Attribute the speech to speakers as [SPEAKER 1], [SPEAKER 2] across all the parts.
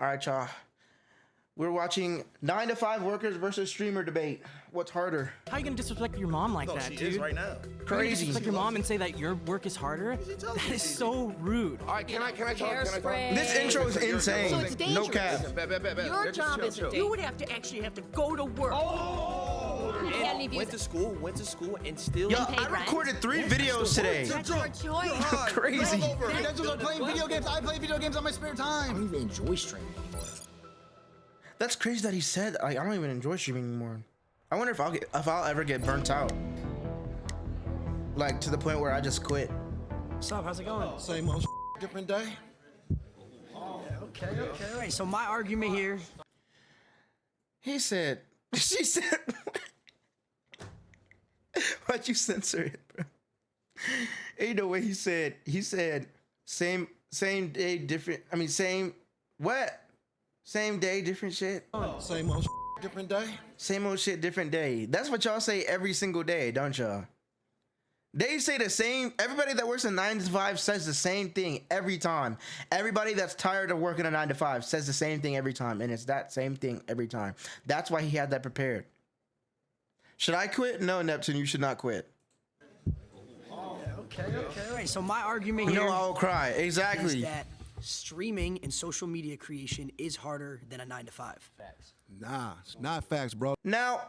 [SPEAKER 1] All right, y'all. We're watching 9 to 5 workers versus streamer debate. What's harder?
[SPEAKER 2] How are you gonna disrespect your mom like that,
[SPEAKER 3] She
[SPEAKER 2] dude?
[SPEAKER 3] is right now.
[SPEAKER 1] Crazy.
[SPEAKER 2] Disrespect your mom and say that your work is harder? That is so rude.
[SPEAKER 4] All right, can I talk?
[SPEAKER 1] This intro is insane.
[SPEAKER 5] So it's dangerous.
[SPEAKER 1] No cap.
[SPEAKER 5] Your job isn't. You would have to go to work.
[SPEAKER 4] Went to school, and still.
[SPEAKER 1] Yo, I recorded 3 videos today.
[SPEAKER 5] That's your choice.
[SPEAKER 1] Crazy.
[SPEAKER 6] Credentials are playing video games. I play video games on my spare
[SPEAKER 4] I
[SPEAKER 6] time.
[SPEAKER 4] don't even enjoy streaming anymore.
[SPEAKER 1] That's crazy that he said. I don't even enjoy streaming anymore. I wonder if I'll ever get burnt out. Like to the point where I just quit.
[SPEAKER 2] What's up? How's it going?
[SPEAKER 6] Same old different day.
[SPEAKER 2] Okay. All right. So my argument here.
[SPEAKER 1] He said. She said. Why'd you censor it, bro? Ain't no way he said. He said same day different. I mean same what? Same day different shit.
[SPEAKER 6] Same old different day.
[SPEAKER 1] Same old shit different day. That's what y'all say every single day, don't y'all? They say the same. Everybody that works a 9 to 5 says the same thing every time. Everybody that's tired of working a 9 to 5 says the same thing every time, and it's that same thing every time. That's why he had that prepared. Should I quit? No, Neptune, you should not quit.
[SPEAKER 2] Okay. All right. So my argument here.
[SPEAKER 1] No, I'll cry. Exactly.
[SPEAKER 2] Is that streaming and social media creation is harder than a 9 to 5.
[SPEAKER 4] Facts.
[SPEAKER 6] Nah, it's not facts, bro.
[SPEAKER 1] Now,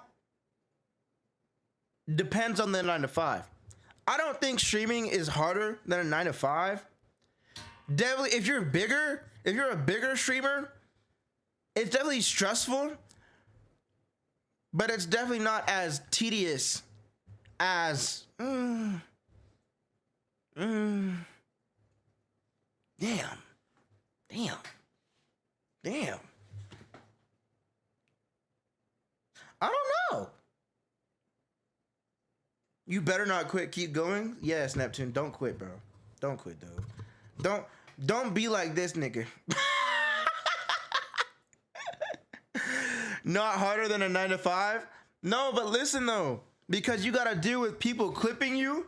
[SPEAKER 1] depends on the 9 to 5. I don't think streaming is harder than a 9 to 5. Definitely, if you're a bigger streamer, it's definitely stressful, but it's definitely not as tedious as damn. I don't know. You better not quit. Keep going. Yes, Neptune. Don't quit, bro. Don't quit, dude. Don't be like this nigga. Not harder than a 9 to 5. No, but listen though, because you gotta deal with people clipping you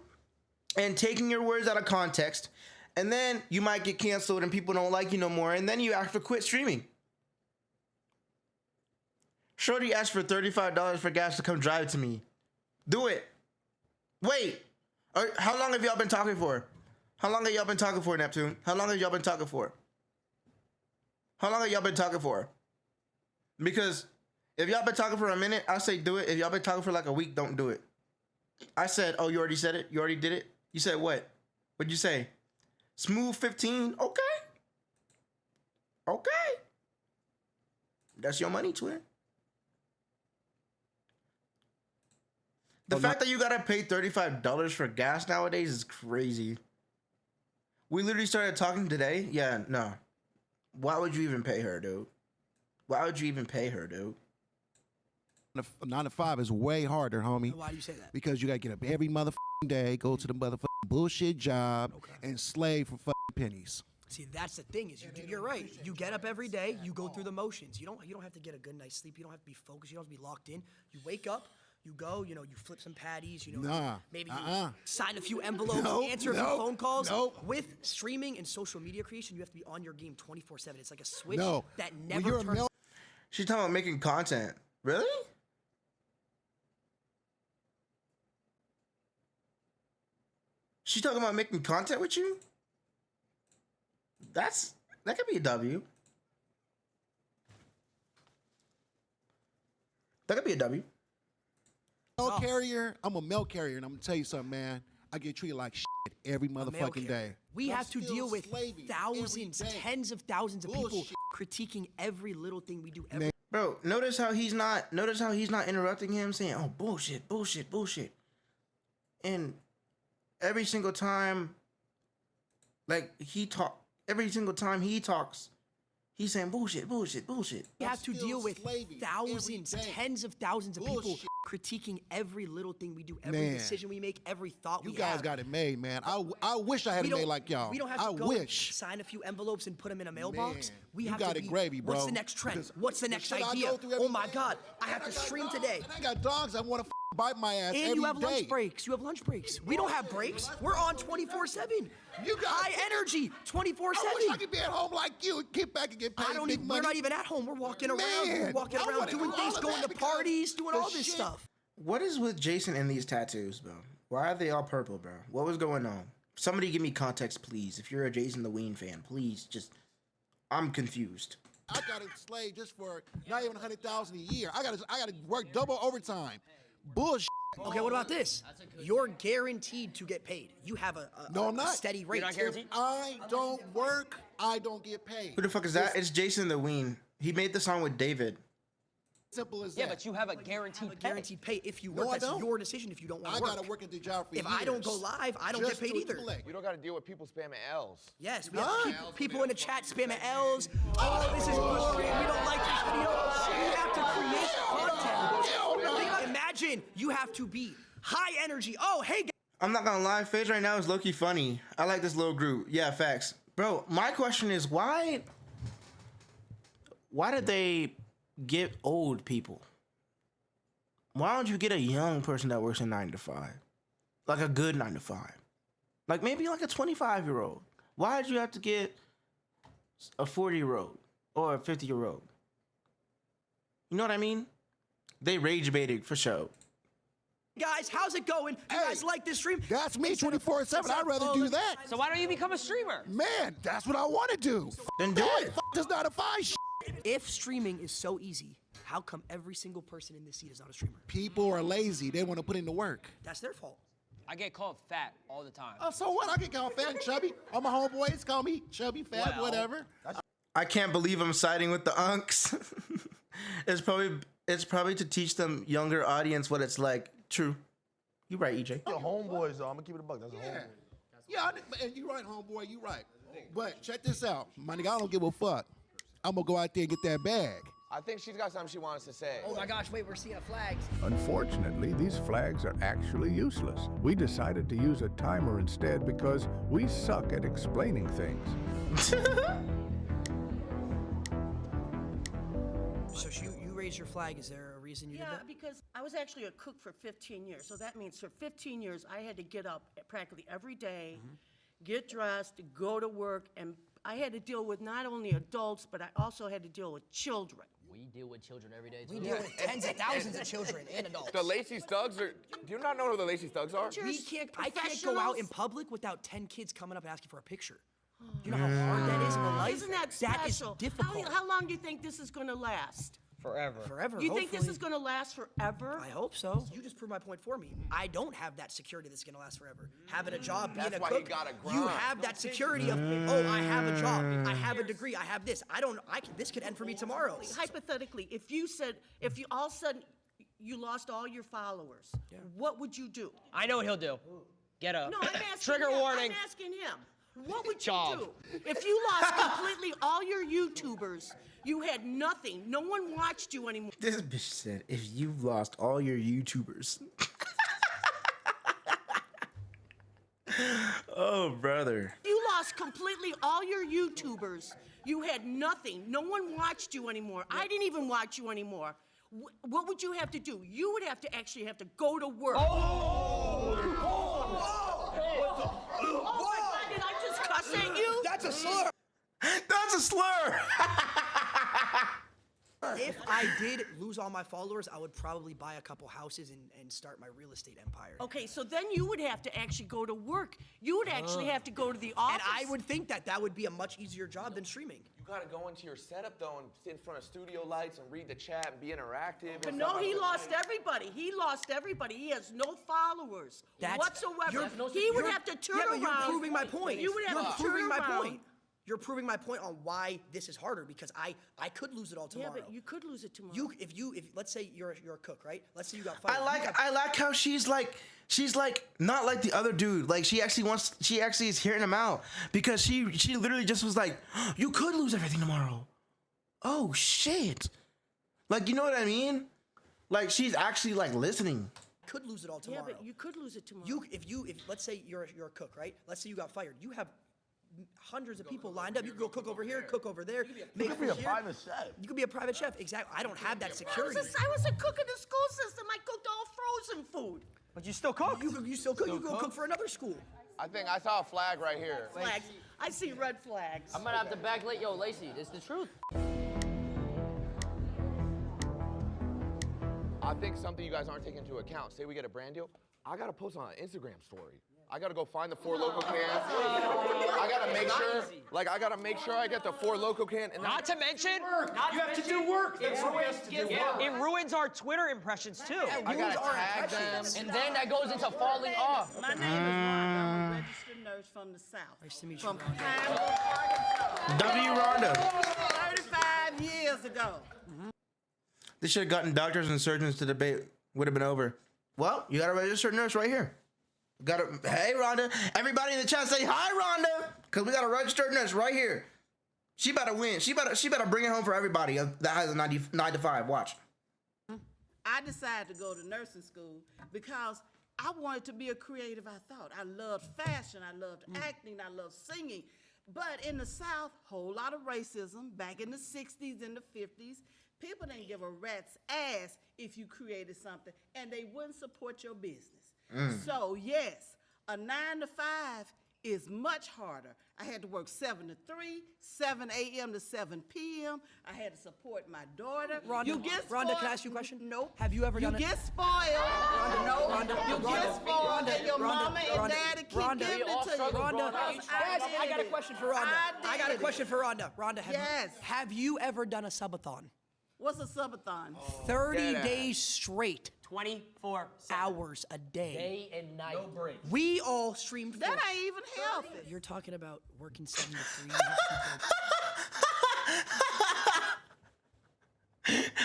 [SPEAKER 1] and taking your words out of context, and then you might get canceled and people don't like you no more, and then you have to quit streaming. Shorty asked for $35 for gas to come drive to me. Do it. Wait. How long have y'all been talking for? How long have y'all been talking for, Neptune? How long have y'all been talking for? How long have y'all been talking for? Because if y'all been talking for a minute, I say do it. If y'all been talking for like a week, don't do it. I said, oh, you already said it? You already did it? You said what? What'd you say? Smooth 15? Okay. Okay. That's your money, twin. The fact that you gotta pay $35 for gas nowadays is crazy. We literally started talking today. Yeah, no. Why would you even pay her, dude? Why would you even pay her, dude?
[SPEAKER 6] 9 to 5 is way harder, homie.
[SPEAKER 2] Why do you say that?
[SPEAKER 6] Because you gotta get up every motherfucking day, go to the motherfucking bullshit job, and slave for fucking pennies.
[SPEAKER 2] See, that's the thing is you're right. You get up every day, you go through the motions. You don't have to get a good night's sleep. You don't have to be focused. You don't have to be locked in. You wake up. You go, you flip some patties, maybe you sign a few envelopes, answer a few phone calls. With streaming and social media creation, you have to be on your game 24/7. It's like a switch that never turns.
[SPEAKER 1] She's talking about making content. Really? She's talking about making content with you? That could be a W. That could be a W.
[SPEAKER 6] Mail carrier, I'm a mail carrier, and I'm gonna tell you something, man. I get treated like shit every motherfucking day.
[SPEAKER 2] We have to deal with thousands, tens of thousands of people critiquing every little thing we do.
[SPEAKER 1] Bro, notice how he's not interrupting him, saying, "Oh, bullshit." And every single time, every single time he talks, he's saying bullshit.
[SPEAKER 2] We have to deal with thousands, tens of thousands of people critiquing every little thing we do, every
[SPEAKER 6] Man.
[SPEAKER 2] decision we make, every thought
[SPEAKER 6] You
[SPEAKER 2] we
[SPEAKER 6] guys
[SPEAKER 2] have.
[SPEAKER 6] got it made, man. I wish I had
[SPEAKER 2] We
[SPEAKER 6] it made
[SPEAKER 2] don't-
[SPEAKER 6] like y'all.
[SPEAKER 2] We don't have to
[SPEAKER 6] I
[SPEAKER 2] go
[SPEAKER 6] wish.
[SPEAKER 2] sign a few envelopes and put them in a mailbox.
[SPEAKER 6] Man,
[SPEAKER 2] We
[SPEAKER 6] you
[SPEAKER 2] have
[SPEAKER 6] got
[SPEAKER 2] to
[SPEAKER 6] it
[SPEAKER 2] be,
[SPEAKER 6] gravy, bro.
[SPEAKER 2] what's the next trend?
[SPEAKER 6] Because
[SPEAKER 2] What's the
[SPEAKER 6] the
[SPEAKER 2] next
[SPEAKER 6] shit I
[SPEAKER 2] idea?
[SPEAKER 6] go through every
[SPEAKER 2] Oh my
[SPEAKER 6] day,
[SPEAKER 2] God, I have
[SPEAKER 6] and
[SPEAKER 2] to
[SPEAKER 6] got
[SPEAKER 2] stream
[SPEAKER 6] dogs,
[SPEAKER 2] today.
[SPEAKER 6] And I got dogs that want to bite my ass
[SPEAKER 2] And
[SPEAKER 6] every
[SPEAKER 2] you have
[SPEAKER 6] day.
[SPEAKER 2] lunch breaks. You have lunch breaks. We don't have breaks. We're on 24/7.
[SPEAKER 6] You got
[SPEAKER 2] high energy,
[SPEAKER 6] I
[SPEAKER 2] 24/7.
[SPEAKER 6] wish I could be at home like you and get back and get paid
[SPEAKER 2] I don't
[SPEAKER 6] big
[SPEAKER 2] even.
[SPEAKER 6] money.
[SPEAKER 2] We're not even at home. We're walking around.
[SPEAKER 6] Man,
[SPEAKER 2] We're walking
[SPEAKER 6] I
[SPEAKER 2] around
[SPEAKER 6] wanna
[SPEAKER 2] doing
[SPEAKER 6] do
[SPEAKER 2] things,
[SPEAKER 6] all of
[SPEAKER 2] going
[SPEAKER 6] that
[SPEAKER 2] to
[SPEAKER 6] because
[SPEAKER 2] parties, doing
[SPEAKER 6] the
[SPEAKER 2] all this
[SPEAKER 6] shit-
[SPEAKER 2] stuff.
[SPEAKER 1] What is with Jason and these tattoos, bro? Why are they all purple, bro? What was going on? Somebody give me context, please. If you're a Jason the Ween fan, please just. I'm confused.
[SPEAKER 6] I got to slave just for not even 100,000 a year. I got to work double overtime. Bullshit.
[SPEAKER 2] Okay, what about this? You're guaranteed to get paid. You have a
[SPEAKER 6] No, I'm not.
[SPEAKER 2] steady rate.
[SPEAKER 4] You're not guaranteed?
[SPEAKER 6] I don't work. I don't get paid.
[SPEAKER 1] Who the fuck is that? It's Jason the Ween. He made the song with David.
[SPEAKER 6] Simple as
[SPEAKER 4] Yeah,
[SPEAKER 6] that.
[SPEAKER 4] but you have a guaranteed pay.
[SPEAKER 2] Guaranteed pay if you
[SPEAKER 6] No,
[SPEAKER 2] work.
[SPEAKER 6] I
[SPEAKER 2] That's
[SPEAKER 6] don't.
[SPEAKER 2] your decision if you don't want
[SPEAKER 6] I
[SPEAKER 2] to work.
[SPEAKER 6] got to work at the job for
[SPEAKER 2] If
[SPEAKER 6] years.
[SPEAKER 2] I don't go live, I don't
[SPEAKER 6] just
[SPEAKER 2] get paid
[SPEAKER 6] to
[SPEAKER 2] either.
[SPEAKER 6] collect.
[SPEAKER 3] You don't got to deal with people spamming L's.
[SPEAKER 2] Yes, we have people in the chat spamming L's. Oh, this is frustrating. We don't like this video. We have to create content. Imagine you have to be high energy. Oh, hey, guys.
[SPEAKER 1] I'm not gonna lie, FaZe right now is low-key funny. I like this little group. Yeah, facts. Bro, my question is why did they get old people? Why don't you get a young person that works a 9 to 5? Like a good 9 to 5. Like maybe like a 25-year-old. Why did you have to get a 40-year-old or a 50-year-old? You know what I mean? They rage baiting for sure.
[SPEAKER 2] Guys, how's it going? You guys like this stream?
[SPEAKER 6] That's me 24/7. I'd rather do that.
[SPEAKER 4] So why don't you become a streamer?
[SPEAKER 6] Man, that's what I want to do.
[SPEAKER 1] Then do it.
[SPEAKER 6] Does not a fine shit.
[SPEAKER 2] If streaming is so easy, how come every single person in this seat is not a streamer?
[SPEAKER 6] People are lazy. They want to put in the work.
[SPEAKER 2] That's their fault.
[SPEAKER 4] I get called fat all the time.
[SPEAKER 6] Oh, so what? I can call fat and chubby. All my homeboys call me chubby, fat,
[SPEAKER 4] Well.
[SPEAKER 6] whatever.
[SPEAKER 1] I can't believe I'm siding with the unks. it's probably to teach them younger audience what it's like. True. You right, EJ.
[SPEAKER 3] Your homeboys, though. I'm going to keep it a buck. That's a homeboy.
[SPEAKER 6] Yeah, and you right, homeboy. You right. But check this out, my nigga. I don't give a fuck. I'm gonna go out there and get that bag.
[SPEAKER 3] I think she's got something she wants to say.
[SPEAKER 2] Oh my gosh, wait, we're seeing a flag.
[SPEAKER 7] Unfortunately, these flags are actually useless. We decided to use a timer instead because we suck at explaining things.
[SPEAKER 2] So you raised your flag. Is there a reason you did
[SPEAKER 5] Yeah,
[SPEAKER 2] that?
[SPEAKER 5] because I was actually a cook for 15 years. So that means for 15 years, I had to get up practically every day, get dressed, go to work, and I had to deal with not only adults, but I also had to deal with children.
[SPEAKER 4] We deal with children every day, too.
[SPEAKER 2] We deal with tens of thousands of children and adults.
[SPEAKER 3] The Lacey Thugs are. Do you not know who the Lacey Thugs are?
[SPEAKER 2] I can't go out in public without 10 kids coming up asking for a picture. You know how hard that is in life?
[SPEAKER 5] Isn't that
[SPEAKER 2] That is
[SPEAKER 5] special?
[SPEAKER 2] difficult.
[SPEAKER 5] How long do you think this is going to last?
[SPEAKER 4] Forever.
[SPEAKER 2] Forever.
[SPEAKER 5] You think this
[SPEAKER 2] hopefully.
[SPEAKER 5] is going to last forever?
[SPEAKER 2] I hope so. You just proved my point for me. I don't have that security that's gonna last forever. Having a job, being
[SPEAKER 3] That's
[SPEAKER 2] a
[SPEAKER 3] why
[SPEAKER 2] cook,
[SPEAKER 3] you gotta
[SPEAKER 2] you
[SPEAKER 3] grind.
[SPEAKER 2] have that security of, oh, I have a job, I have a degree, I have this. This could end for me tomorrow.
[SPEAKER 5] Hypothetically, if you all of a sudden you lost all your followers, what would you do?
[SPEAKER 4] I know what he'll do. Get up.
[SPEAKER 5] No, I'm asking
[SPEAKER 4] Trigger
[SPEAKER 5] him.
[SPEAKER 4] warning.
[SPEAKER 5] I'm asking him. What would you
[SPEAKER 4] Job.
[SPEAKER 5] do? If you lost completely all your YouTubers, you had nothing. No one watched you anymore.
[SPEAKER 1] This bitch said, if you've lost all your YouTubers. Oh, brother.
[SPEAKER 5] You lost completely all your YouTubers. You had nothing. No one watched you anymore. I didn't even watch you anymore. What would you have to do? You would have to actually have to go to work. Oh my God, did I just cuss at you?
[SPEAKER 2] That's a slur.
[SPEAKER 1] That's a slur.
[SPEAKER 2] If I did lose all my followers, I would probably buy a couple houses and start my real estate empire.
[SPEAKER 5] Okay, so then you would have to actually go to work. You would actually have to go to the office.
[SPEAKER 2] And I would think that would be a much easier job than streaming.
[SPEAKER 3] You got to go into your setup, though, and sit in front of studio lights and read the chat and be interactive.
[SPEAKER 5] But
[SPEAKER 3] and
[SPEAKER 5] no,
[SPEAKER 3] stuff.
[SPEAKER 5] he lost everybody. He lost everybody. He has no followers whatsoever.
[SPEAKER 2] You're-
[SPEAKER 5] He would
[SPEAKER 2] you're-
[SPEAKER 5] have to turn
[SPEAKER 2] yeah,
[SPEAKER 5] around.
[SPEAKER 2] but you're proving my point.
[SPEAKER 5] You would have
[SPEAKER 2] You're
[SPEAKER 5] to turn
[SPEAKER 2] proving my
[SPEAKER 5] around.
[SPEAKER 2] point. You're proving my point on why this is harder because I could lose it all
[SPEAKER 5] Yeah,
[SPEAKER 2] tomorrow.
[SPEAKER 5] but you could lose it tomorrow.
[SPEAKER 2] if let's say you're a cook, right? Let's say you got
[SPEAKER 1] I
[SPEAKER 2] fired.
[SPEAKER 1] like how she's like not like the other dude. Like she actually is hearing him out because she literally just was like, you could lose everything tomorrow. Oh shit. Like, you know what I mean? Like she's actually like listening.
[SPEAKER 2] Could lose it all
[SPEAKER 5] Yeah,
[SPEAKER 2] tomorrow.
[SPEAKER 5] but you could lose it tomorrow.
[SPEAKER 2] If let's say you're a cook, right? Let's say you got fired. You have hundreds of people lined up. You can go cook over here, cook over there. You
[SPEAKER 8] could be a private chef.
[SPEAKER 2] You could be a private chef. Exactly. I don't have that security.
[SPEAKER 5] I was a cook in the school system. I cooked all frozen food.
[SPEAKER 4] But you still cook.
[SPEAKER 2] You still cook. You go cook for another school.
[SPEAKER 3] I think I saw a flag right here.
[SPEAKER 5] Flags. I see red flags.
[SPEAKER 4] I'm gonna have to backlight. Yo, Lacey, this is the truth.
[SPEAKER 3] I think something you guys aren't taking into account. Say we get a brand deal, I gotta post on an Instagram story. I gotta go find the 4 Loco cans. I gotta make sure, I get the 4 Loco can. And
[SPEAKER 4] Not to mention,
[SPEAKER 9] You have to do work. That's what we have to do.
[SPEAKER 4] it ruins our Twitter impressions too.
[SPEAKER 3] I gotta tag them.
[SPEAKER 4] And then that goes into falling off.
[SPEAKER 5] My name is Rhonda. I'm a registered nurse from the South.
[SPEAKER 2] Nice to meet you,
[SPEAKER 5] From
[SPEAKER 2] Rhonda.
[SPEAKER 5] Pineville,
[SPEAKER 1] W. Rhonda.
[SPEAKER 5] 35 years ago.
[SPEAKER 1] They should have gotten doctors and surgeons to debate. Would have been over. Well, you got a registered nurse right here. Hey, Rhonda. Everybody in the chat say hi, Rhonda, because we got a registered nurse right here. She better win. She better bring it home for everybody that has a 9 to 5. Watch.
[SPEAKER 10] I decided to go to nursing school because I wanted to be a creative, I thought. I loved fashion, I loved acting, I loved singing. But in the South, whole lot of racism. Back in the 60s and the 50s, people didn't give a rat's ass if you created something, and they wouldn't support your business. So yes, a 9 to 5 is much harder. I had to work 7 to 3, 7 a.m. to 7 p.m. I had to support my daughter.
[SPEAKER 2] Rhonda,
[SPEAKER 10] You get
[SPEAKER 2] Rhonda,
[SPEAKER 10] spoiled.
[SPEAKER 2] can I ask you a question?
[SPEAKER 10] Nope.
[SPEAKER 2] Have you ever done
[SPEAKER 10] You
[SPEAKER 2] it?
[SPEAKER 10] get spoiled. No.
[SPEAKER 2] Rhonda,
[SPEAKER 10] You
[SPEAKER 2] Rhonda,
[SPEAKER 10] get spoiled, and your
[SPEAKER 2] Rhonda,
[SPEAKER 10] mama and
[SPEAKER 2] Rhonda,
[SPEAKER 10] daddy keep
[SPEAKER 2] Rhonda,
[SPEAKER 10] giving
[SPEAKER 2] we
[SPEAKER 10] it
[SPEAKER 2] all
[SPEAKER 10] to you.
[SPEAKER 4] struggle,
[SPEAKER 2] Rhonda,
[SPEAKER 4] Rhonda.
[SPEAKER 2] guys, I got a question for Rhonda. I got a
[SPEAKER 10] did
[SPEAKER 2] question
[SPEAKER 10] it.
[SPEAKER 2] for Rhonda. Rhonda,
[SPEAKER 10] Yes.
[SPEAKER 2] have you ever done a subathon?
[SPEAKER 10] What's a subathon?
[SPEAKER 2] 30 days straight,
[SPEAKER 4] 24
[SPEAKER 2] hours a day.
[SPEAKER 4] day and night. No break.
[SPEAKER 2] We all streamed for
[SPEAKER 10] That ain't even healthy.
[SPEAKER 2] You're talking about working 7 to 3.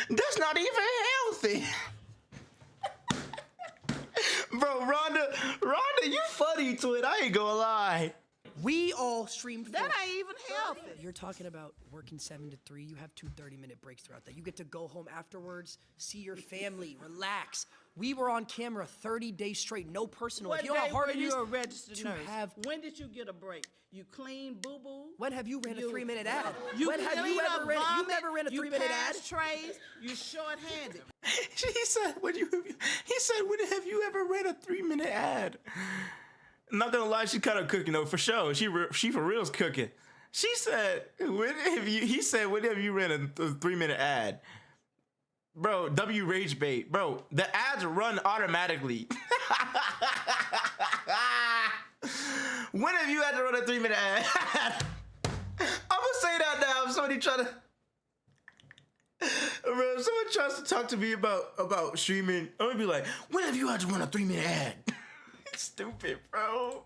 [SPEAKER 1] That's not even healthy. Bro, Rhonda, you funny to it. I ain't gonna lie.
[SPEAKER 2] We all streamed for
[SPEAKER 10] That ain't even healthy.
[SPEAKER 2] You're talking about working 7 to 3. You have 2 30-minute breaks throughout that. You get to go home afterwards, see your family, relax. We were on camera 30 days straight, no personal.
[SPEAKER 10] What
[SPEAKER 2] You know how
[SPEAKER 10] day
[SPEAKER 2] hard
[SPEAKER 10] were
[SPEAKER 2] it
[SPEAKER 10] you
[SPEAKER 2] is
[SPEAKER 10] a registered
[SPEAKER 2] to
[SPEAKER 10] nurse?
[SPEAKER 2] have.
[SPEAKER 10] When did you get a break? You clean boo-boo?
[SPEAKER 2] When have you ran a 3-minute ad?
[SPEAKER 10] You
[SPEAKER 2] When have you
[SPEAKER 10] clean
[SPEAKER 2] ever
[SPEAKER 10] up
[SPEAKER 2] ran? You
[SPEAKER 10] vomit,
[SPEAKER 2] never ran a 3-minute ad.
[SPEAKER 10] pass trays, you short-handed.
[SPEAKER 1] He said, when have you ever read a 3-minute ad? I'm not gonna lie, she kind of cooking for sure. She for real's cooking. She said, when have you read a 3-minute ad? Bro, W rage bait. Bro, the ads run automatically. When have you had to run a 3-minute ad? I'm gonna say that now. If somebody trying to, bro, if someone tries to talk to me about streaming, I'm gonna be like, when have you had to run a 3-minute ad? Stupid, bro.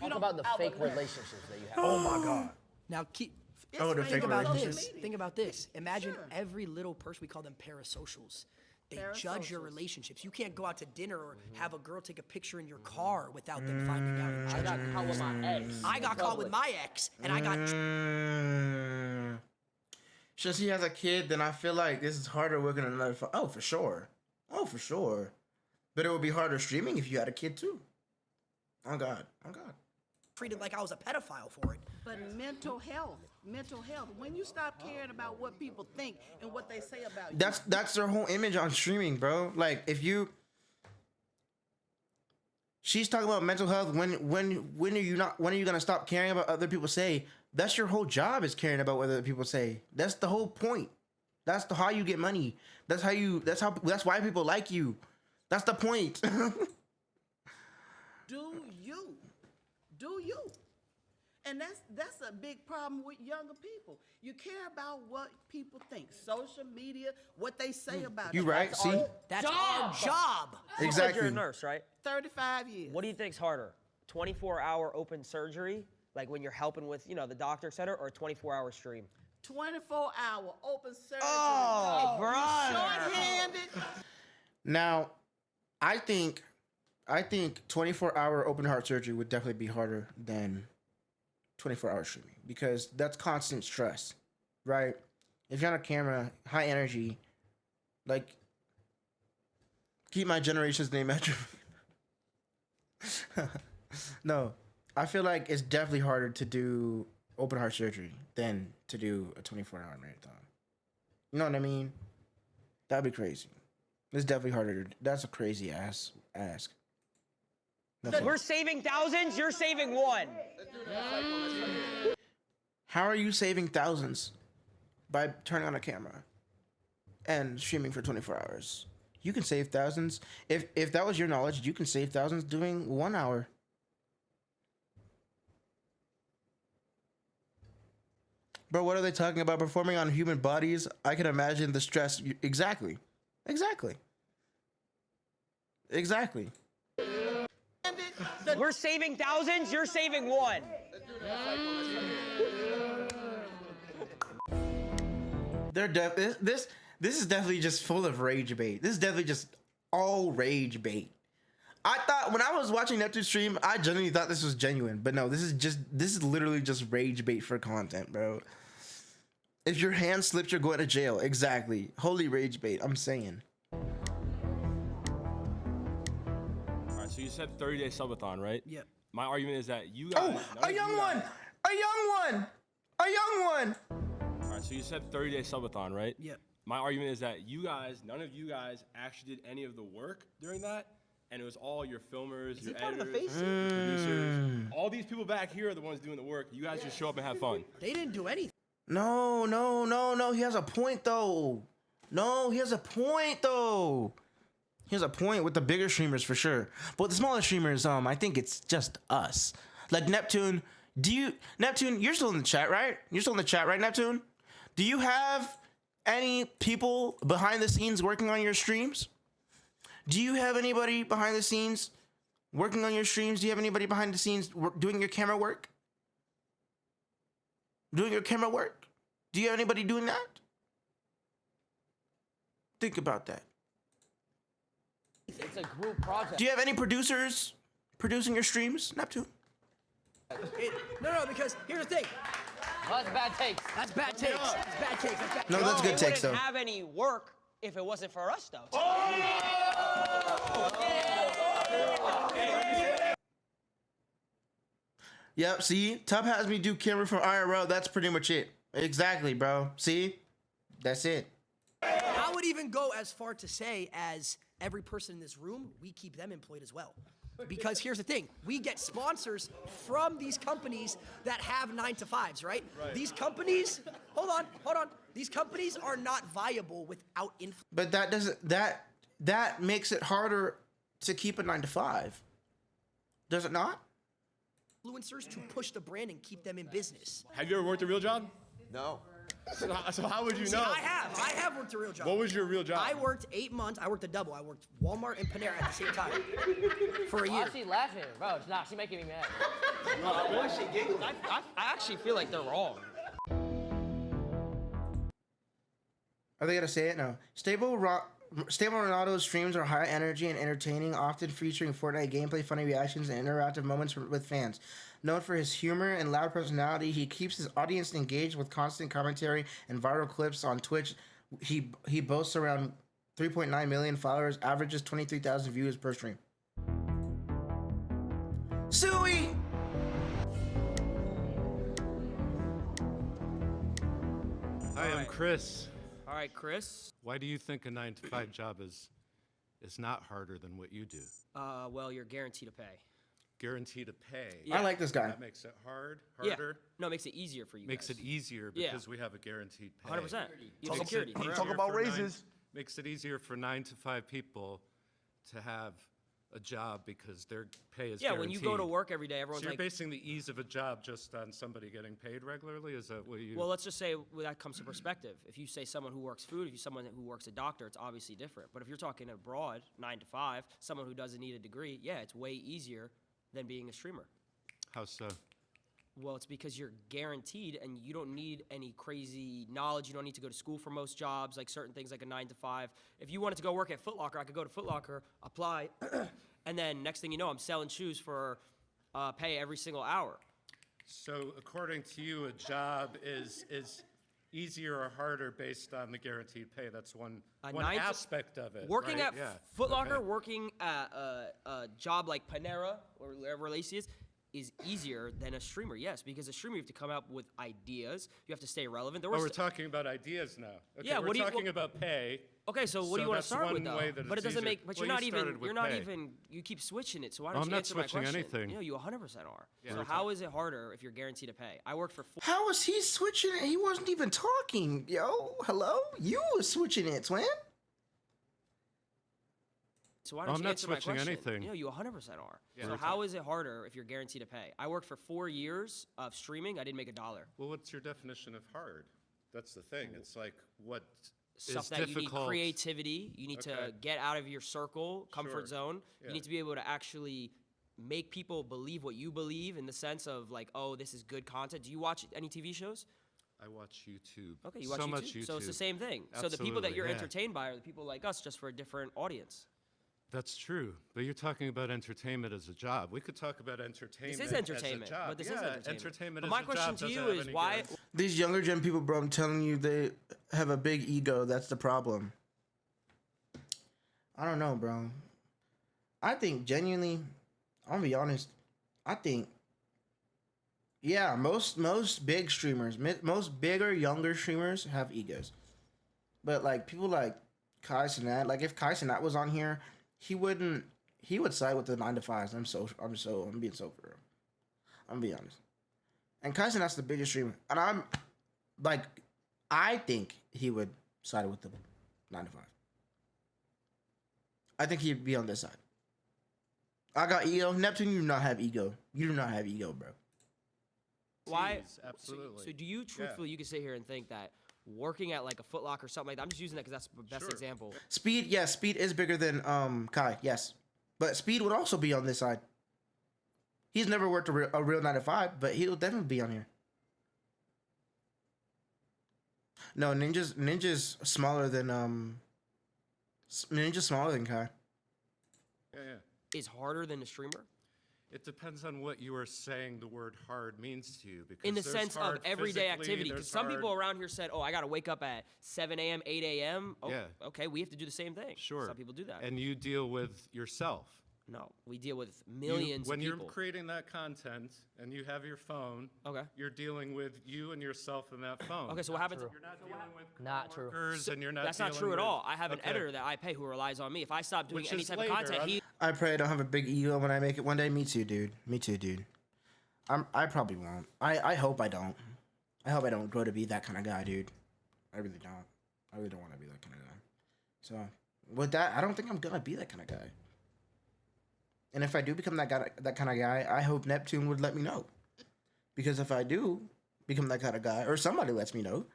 [SPEAKER 4] Talk about the fake relationships that you have.
[SPEAKER 1] Oh my god.
[SPEAKER 2] Now
[SPEAKER 1] The fake
[SPEAKER 2] think about
[SPEAKER 1] relationships.
[SPEAKER 2] this. Think about this. Imagine every little person. We call them parasocials. They judge your relationships. You can't go out to dinner or have a girl take a picture in your car without them finding out. And
[SPEAKER 4] I got caught with my ex.
[SPEAKER 2] I got caught with my ex, and I got.
[SPEAKER 1] Since he has a kid, then I feel like this is harder working on another. Oh, for sure. Oh, for sure. But it would be harder streaming if you had a kid too. Oh God. Oh God.
[SPEAKER 2] Treated like I was a pedophile for it.
[SPEAKER 10] But mental health. When you stop caring about what people think and what they say about you.
[SPEAKER 1] That's their whole image on streaming, bro. Like she's talking about mental health. When are you gonna stop caring about what other people say? That's your whole job, is caring about what other people say. That's the whole point. That's how you get money. That's why people like you. That's the point.
[SPEAKER 10] Do you? And that's a big problem with younger people. You care about what people think. Social media, what they say about
[SPEAKER 1] You
[SPEAKER 10] you.
[SPEAKER 1] right? See?
[SPEAKER 2] That's our job.
[SPEAKER 4] You said
[SPEAKER 1] Exactly.
[SPEAKER 4] you're a nurse, right?
[SPEAKER 10] 35 years.
[SPEAKER 4] What do you think's harder? 24-hour open surgery, like when you're helping with, the doctor, et cetera, or 24-hour stream?
[SPEAKER 10] 24-hour open surgery.
[SPEAKER 4] Oh,
[SPEAKER 10] You
[SPEAKER 4] brother.
[SPEAKER 10] short-handed.
[SPEAKER 1] Now, I think 24-hour open heart surgery would definitely be harder than 24-hour streaming, because that's constant stress, right? If you're on a camera, high energy, like Keep my generation's name after me. No, I feel like it's definitely harder to do open heart surgery than to do a 24-hour marathon. You know what I mean? That'd be crazy. It's definitely harder. That's a crazy ask.
[SPEAKER 4] We're saving thousands. You're saving one.
[SPEAKER 1] How are you saving thousands? By turning on a camera and streaming for 24 hours. You can save thousands. If that was your knowledge, you can save thousands doing 1 hour. Bro, what are they talking about? Performing on human bodies? I can imagine the stress. Exactly.
[SPEAKER 4] We're saving thousands. You're saving one.
[SPEAKER 1] This is definitely just full of rage bait. This is definitely just all rage bait. I thought when I was watching Neptune stream, I genuinely thought this was genuine, but no, this is literally just rage bait for content, bro. If your hand slips, you're going to jail. Exactly. Holy rage bait. I'm saying.
[SPEAKER 8] All right, so you said 30-day subathon, right?
[SPEAKER 2] Yep.
[SPEAKER 8] My argument is that you guys.
[SPEAKER 1] A young one. All
[SPEAKER 8] right, so you said 30-day subathon, right?
[SPEAKER 2] Yep.
[SPEAKER 8] My argument is that none of you guys actually did any of the work during that, and it was all your filmers, your editors, your producers. All these people back here are the ones doing the work. You guys just show up and have fun.
[SPEAKER 2] They didn't do anything.
[SPEAKER 1] No. He has a point though. He has a point with the bigger streamers for sure. But with the smaller streamers, I think it's just us. Like Neptune, Neptune, you're still in the chat, right? You're still in the chat, right, Neptune? Do you have any people behind the scenes working on your streams? Do you have anybody behind the scenes working on your streams? Do you have anybody behind the scenes doing your camera work? Do you have anybody doing that? Think about that.
[SPEAKER 4] It's a group project.
[SPEAKER 1] Do you have any producers producing your streams, Neptune?
[SPEAKER 2] No, because here's the thing.
[SPEAKER 4] Well, that's bad takes.
[SPEAKER 2] That's bad takes.
[SPEAKER 1] No, that's good takes, though.
[SPEAKER 4] We wouldn't have any work if it wasn't for us, though.
[SPEAKER 1] Yep, see? Tub has me do camera from IRL. That's pretty much it. Exactly, bro. See? That's it.
[SPEAKER 2] I would even go as far to say as every person in this room, we keep them employed as well. Because here's the thing, we get sponsors from these companies that have 9-to-5s, right? These companies, hold on. These companies are not viable without influence.
[SPEAKER 1] But that makes it harder to keep a 9-to-5. Does it not?
[SPEAKER 2] Influencers to push the brand and keep them in business.
[SPEAKER 8] Have you ever worked a real job?
[SPEAKER 3] No.
[SPEAKER 8] So how would you know?
[SPEAKER 2] I have worked a real job.
[SPEAKER 8] What was your real job?
[SPEAKER 2] I worked 8 months. I worked a double. I worked Walmart and Panera at the same time for a year.
[SPEAKER 4] Why is she laughing? Bro, she's making me mad. Why is she giggling? I actually feel like they're wrong.
[SPEAKER 1] Are they gonna say it? No. Stable Ronaldo's streams are high energy and entertaining, often featuring Fortnite gameplay, funny reactions, and interactive moments with fans. Known for his humor and loud personality, he keeps his audience engaged with constant commentary and viral clips on Twitch. He boasts around 3.9 million followers, averages 23,000 views per stream. Suey!
[SPEAKER 11] Hi, I'm Chris.
[SPEAKER 4] All right, Chris.
[SPEAKER 11] Why do you think a 9-to-5 job is not harder than what you do?
[SPEAKER 4] Well, you're guaranteed to pay.
[SPEAKER 11] Guaranteed to pay.
[SPEAKER 4] Yeah.
[SPEAKER 1] I like this guy.
[SPEAKER 11] That makes it harder?
[SPEAKER 4] Yeah. No, it makes it easier for you
[SPEAKER 11] Makes
[SPEAKER 4] guys.
[SPEAKER 11] it easier because we have a guaranteed pay.
[SPEAKER 4] 100%. You have
[SPEAKER 11] Makes
[SPEAKER 4] security.
[SPEAKER 11] it
[SPEAKER 3] Talk
[SPEAKER 11] easier
[SPEAKER 3] about
[SPEAKER 11] for
[SPEAKER 3] raises.
[SPEAKER 11] Makes it easier for 9-to-5 people to have a job because their pay is
[SPEAKER 4] Yeah,
[SPEAKER 11] guaranteed.
[SPEAKER 4] when you go to work every day, everyone's
[SPEAKER 11] So you're
[SPEAKER 4] like,
[SPEAKER 11] basing the ease of a job just on somebody getting paid regularly? Is that what you...
[SPEAKER 4] well, let's just say that comes to perspective. If you say someone who works food, if you're someone who works a doctor, it's obviously different. But if you're talking abroad, 9-to-5, someone who doesn't need a degree, yeah, it's way easier than being a streamer.
[SPEAKER 11] How so?
[SPEAKER 4] Well, it's because you're guaranteed and you don't need any crazy knowledge. You don't need to go to school for most jobs, like certain things like a 9-to-5. If you wanted to go work at Foot Locker, I could go to Foot Locker, apply, and then next thing you know, I'm selling shoes for pay every single hour.
[SPEAKER 11] So according to you, a job easier or harder based on the guaranteed pay. That's one
[SPEAKER 4] nine to-
[SPEAKER 11] aspect of it.
[SPEAKER 4] Working
[SPEAKER 11] right?
[SPEAKER 4] at
[SPEAKER 11] Yeah.
[SPEAKER 4] Foot Locker,
[SPEAKER 11] Okay.
[SPEAKER 4] working at a job like Panera or wherever Lacey is easier than a streamer. Yes, because a streamer you have to come up with ideas. You have to stay relevant.
[SPEAKER 11] Oh, we're talking about ideas now. Okay,
[SPEAKER 4] Yeah,
[SPEAKER 11] we're
[SPEAKER 4] what do you-
[SPEAKER 11] talking about pay.
[SPEAKER 4] Okay, so what do you want to
[SPEAKER 11] that's
[SPEAKER 4] start with
[SPEAKER 11] one
[SPEAKER 4] though?
[SPEAKER 11] way that
[SPEAKER 4] But it
[SPEAKER 11] it's
[SPEAKER 4] doesn't
[SPEAKER 11] easier.
[SPEAKER 4] make. But
[SPEAKER 11] Well,
[SPEAKER 4] you're not
[SPEAKER 11] you
[SPEAKER 4] even.
[SPEAKER 11] started with
[SPEAKER 4] You're not
[SPEAKER 11] pay.
[SPEAKER 4] even. You keep switching it. So why don't
[SPEAKER 11] I'm
[SPEAKER 4] you
[SPEAKER 11] not
[SPEAKER 4] answer my
[SPEAKER 11] switching
[SPEAKER 4] question?
[SPEAKER 11] anything.
[SPEAKER 4] You know, you 100% are. So how is it harder if you're guaranteed to pay? I worked for.
[SPEAKER 1] How was he switching it? He wasn't even talking. Yo, hello? You was switching it, Twin.
[SPEAKER 4] So why don't
[SPEAKER 11] I'm
[SPEAKER 4] you
[SPEAKER 11] not
[SPEAKER 4] answer my
[SPEAKER 11] switching
[SPEAKER 4] question?
[SPEAKER 11] anything.
[SPEAKER 4] You know, you 100% are.
[SPEAKER 11] Yeah.
[SPEAKER 4] So how is it harder if you're guaranteed to pay? I worked for 4 years of streaming. I didn't make $1.
[SPEAKER 11] Well, what's your definition of hard? That's the thing. It's like what
[SPEAKER 4] Stuff
[SPEAKER 11] is
[SPEAKER 4] that you need
[SPEAKER 11] difficult.
[SPEAKER 4] creativity. You need to
[SPEAKER 11] Okay.
[SPEAKER 4] get out of your circle, comfort
[SPEAKER 11] Sure.
[SPEAKER 4] zone.
[SPEAKER 11] Yeah.
[SPEAKER 4] You need to be able to actually make people believe what you believe in the sense of like, oh, this is good content. Do you watch any TV shows?
[SPEAKER 11] I watch YouTube.
[SPEAKER 4] Okay, you watch
[SPEAKER 11] so
[SPEAKER 4] YouTube.
[SPEAKER 11] much YouTube.
[SPEAKER 4] So it's the same thing. So the people that
[SPEAKER 11] Absolutely,
[SPEAKER 4] you're
[SPEAKER 11] yeah.
[SPEAKER 4] entertained by are the people like us, just for a different audience.
[SPEAKER 11] That's true, but you're talking about entertainment as a job. We could talk about entertainment.
[SPEAKER 4] This is entertainment,
[SPEAKER 11] as a job.
[SPEAKER 4] but this
[SPEAKER 11] yeah,
[SPEAKER 4] is entertainment.
[SPEAKER 11] entertainment
[SPEAKER 4] But
[SPEAKER 11] as
[SPEAKER 4] my
[SPEAKER 11] a
[SPEAKER 4] question
[SPEAKER 11] job
[SPEAKER 4] to
[SPEAKER 11] doesn't
[SPEAKER 4] you
[SPEAKER 11] have
[SPEAKER 4] is
[SPEAKER 11] any
[SPEAKER 4] why?
[SPEAKER 11] guarantee.
[SPEAKER 1] These younger gen people, bro, I'm telling you, they have a big ego. That's the problem. I don't know, bro. I think genuinely, I'm gonna be honest. I think, yeah, most big streamers, most bigger younger streamers have egos, but like people like Kai Cenat, like if Kai Cenat was on here, he would side with the 9 to 5s. I'm being so for real. I'm gonna be honest. And Kai Cenat's the biggest streamer, and I'm like, I think he would side with the 9 to 5. I think he'd be on this side. I got ego. Neptune, you do not have ego. You do not have ego, bro.
[SPEAKER 4] Why?
[SPEAKER 11] Jeez, absolutely.
[SPEAKER 4] So do you truthfully, you can sit here and think that working at like a Foot Locker or something like that, I'm just using that because that's the best example.
[SPEAKER 1] Speed, yes, Speed is bigger than Kai, yes. But Speed would also be on this side. He's never worked a real 9 to 5, but he'll definitely be on here. No, Ninja's smaller than Kai.
[SPEAKER 11] Yeah, yeah.
[SPEAKER 4] Is harder than a streamer?
[SPEAKER 11] It depends on what you are saying the word hard means to you. Because
[SPEAKER 4] In the
[SPEAKER 11] there's
[SPEAKER 4] sense of
[SPEAKER 11] hard
[SPEAKER 4] everyday
[SPEAKER 11] physically,
[SPEAKER 4] activity. Because
[SPEAKER 11] there's
[SPEAKER 4] some
[SPEAKER 11] hard-
[SPEAKER 4] people around here said, oh, I got to wake up at 7 a.m., 8 a.m. Oh,
[SPEAKER 11] Yeah.
[SPEAKER 4] okay, we have to do the same thing.
[SPEAKER 11] Sure.
[SPEAKER 4] Some people do that.
[SPEAKER 11] And you deal with yourself.
[SPEAKER 4] No, we deal with
[SPEAKER 11] You-
[SPEAKER 4] millions
[SPEAKER 11] when
[SPEAKER 4] of people.
[SPEAKER 11] you're creating that content and you have your phone,
[SPEAKER 4] Okay.
[SPEAKER 11] you're dealing with you and yourself in that phone.
[SPEAKER 4] Okay, so what happens?
[SPEAKER 11] You're not dealing with
[SPEAKER 12] Not true.
[SPEAKER 11] coworkers and you're not
[SPEAKER 4] That's not
[SPEAKER 11] dealing
[SPEAKER 4] true at
[SPEAKER 11] with-
[SPEAKER 4] all. I have an
[SPEAKER 11] Okay.
[SPEAKER 4] editor that I pay who relies on me. If I stop doing
[SPEAKER 11] Which
[SPEAKER 4] any
[SPEAKER 11] is
[SPEAKER 4] type
[SPEAKER 11] later.
[SPEAKER 4] of content, he.
[SPEAKER 1] I pray I don't have a big ego when I make it one day. Me too, dude. Me too, dude. I probably won't. I hope I don't. I hope I don't grow to be that kind of guy, dude. I really don't. I really don't want to be that kind of guy. So with that, I don't think I'm gonna be that kind of guy. And if I do become that kind of guy, I hope Neptune would let me know. Because if I do become that kind of guy, or somebody lets me know,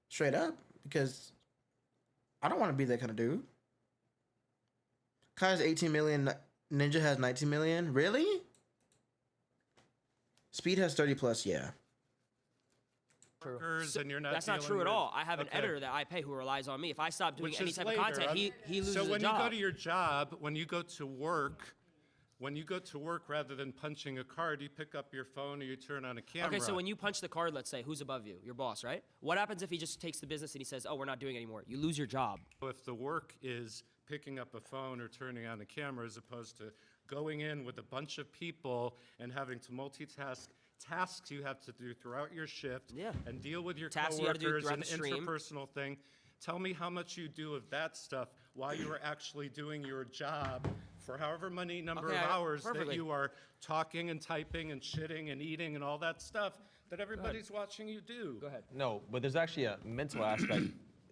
[SPEAKER 1] straight up, because I don't want to be that kind of dude. Kai has 18 million. Ninja has 19 million. Really? Speed has 30 plus. Yeah.
[SPEAKER 11] coworkers and you're not
[SPEAKER 4] That's not
[SPEAKER 11] dealing
[SPEAKER 4] true at
[SPEAKER 11] with-
[SPEAKER 4] all. I have an
[SPEAKER 11] Okay.
[SPEAKER 4] editor that I pay who relies on me. If I stop doing
[SPEAKER 11] Which
[SPEAKER 4] any
[SPEAKER 11] is
[SPEAKER 4] type
[SPEAKER 11] later.
[SPEAKER 4] of content, he loses
[SPEAKER 11] So when
[SPEAKER 4] a job.
[SPEAKER 11] you go to your job, when you go to work, rather than punching a card, you pick up your phone or you turn on a camera.
[SPEAKER 4] Okay, so when you punch the card, let's say, who's above you? Your boss, right? What happens if he just takes the business and he says, oh, we're not doing it anymore? You lose your job.
[SPEAKER 11] If the work is picking up a phone or turning on a camera as opposed to going in with a bunch of people and having to multitask tasks you have to do throughout your shift and deal with your
[SPEAKER 4] Tasks you gotta do
[SPEAKER 11] coworkers
[SPEAKER 4] throughout
[SPEAKER 11] and
[SPEAKER 4] the stream.
[SPEAKER 11] interpersonal thing. Tell me how much you do of that stuff while you are actually doing your job for however many number
[SPEAKER 4] Okay,
[SPEAKER 11] of hours
[SPEAKER 4] perfectly.
[SPEAKER 11] that you are talking and typing and shitting and eating and all that stuff that everybody's watching you do.
[SPEAKER 4] Go ahead.
[SPEAKER 12] No, but there's actually a mental aspect.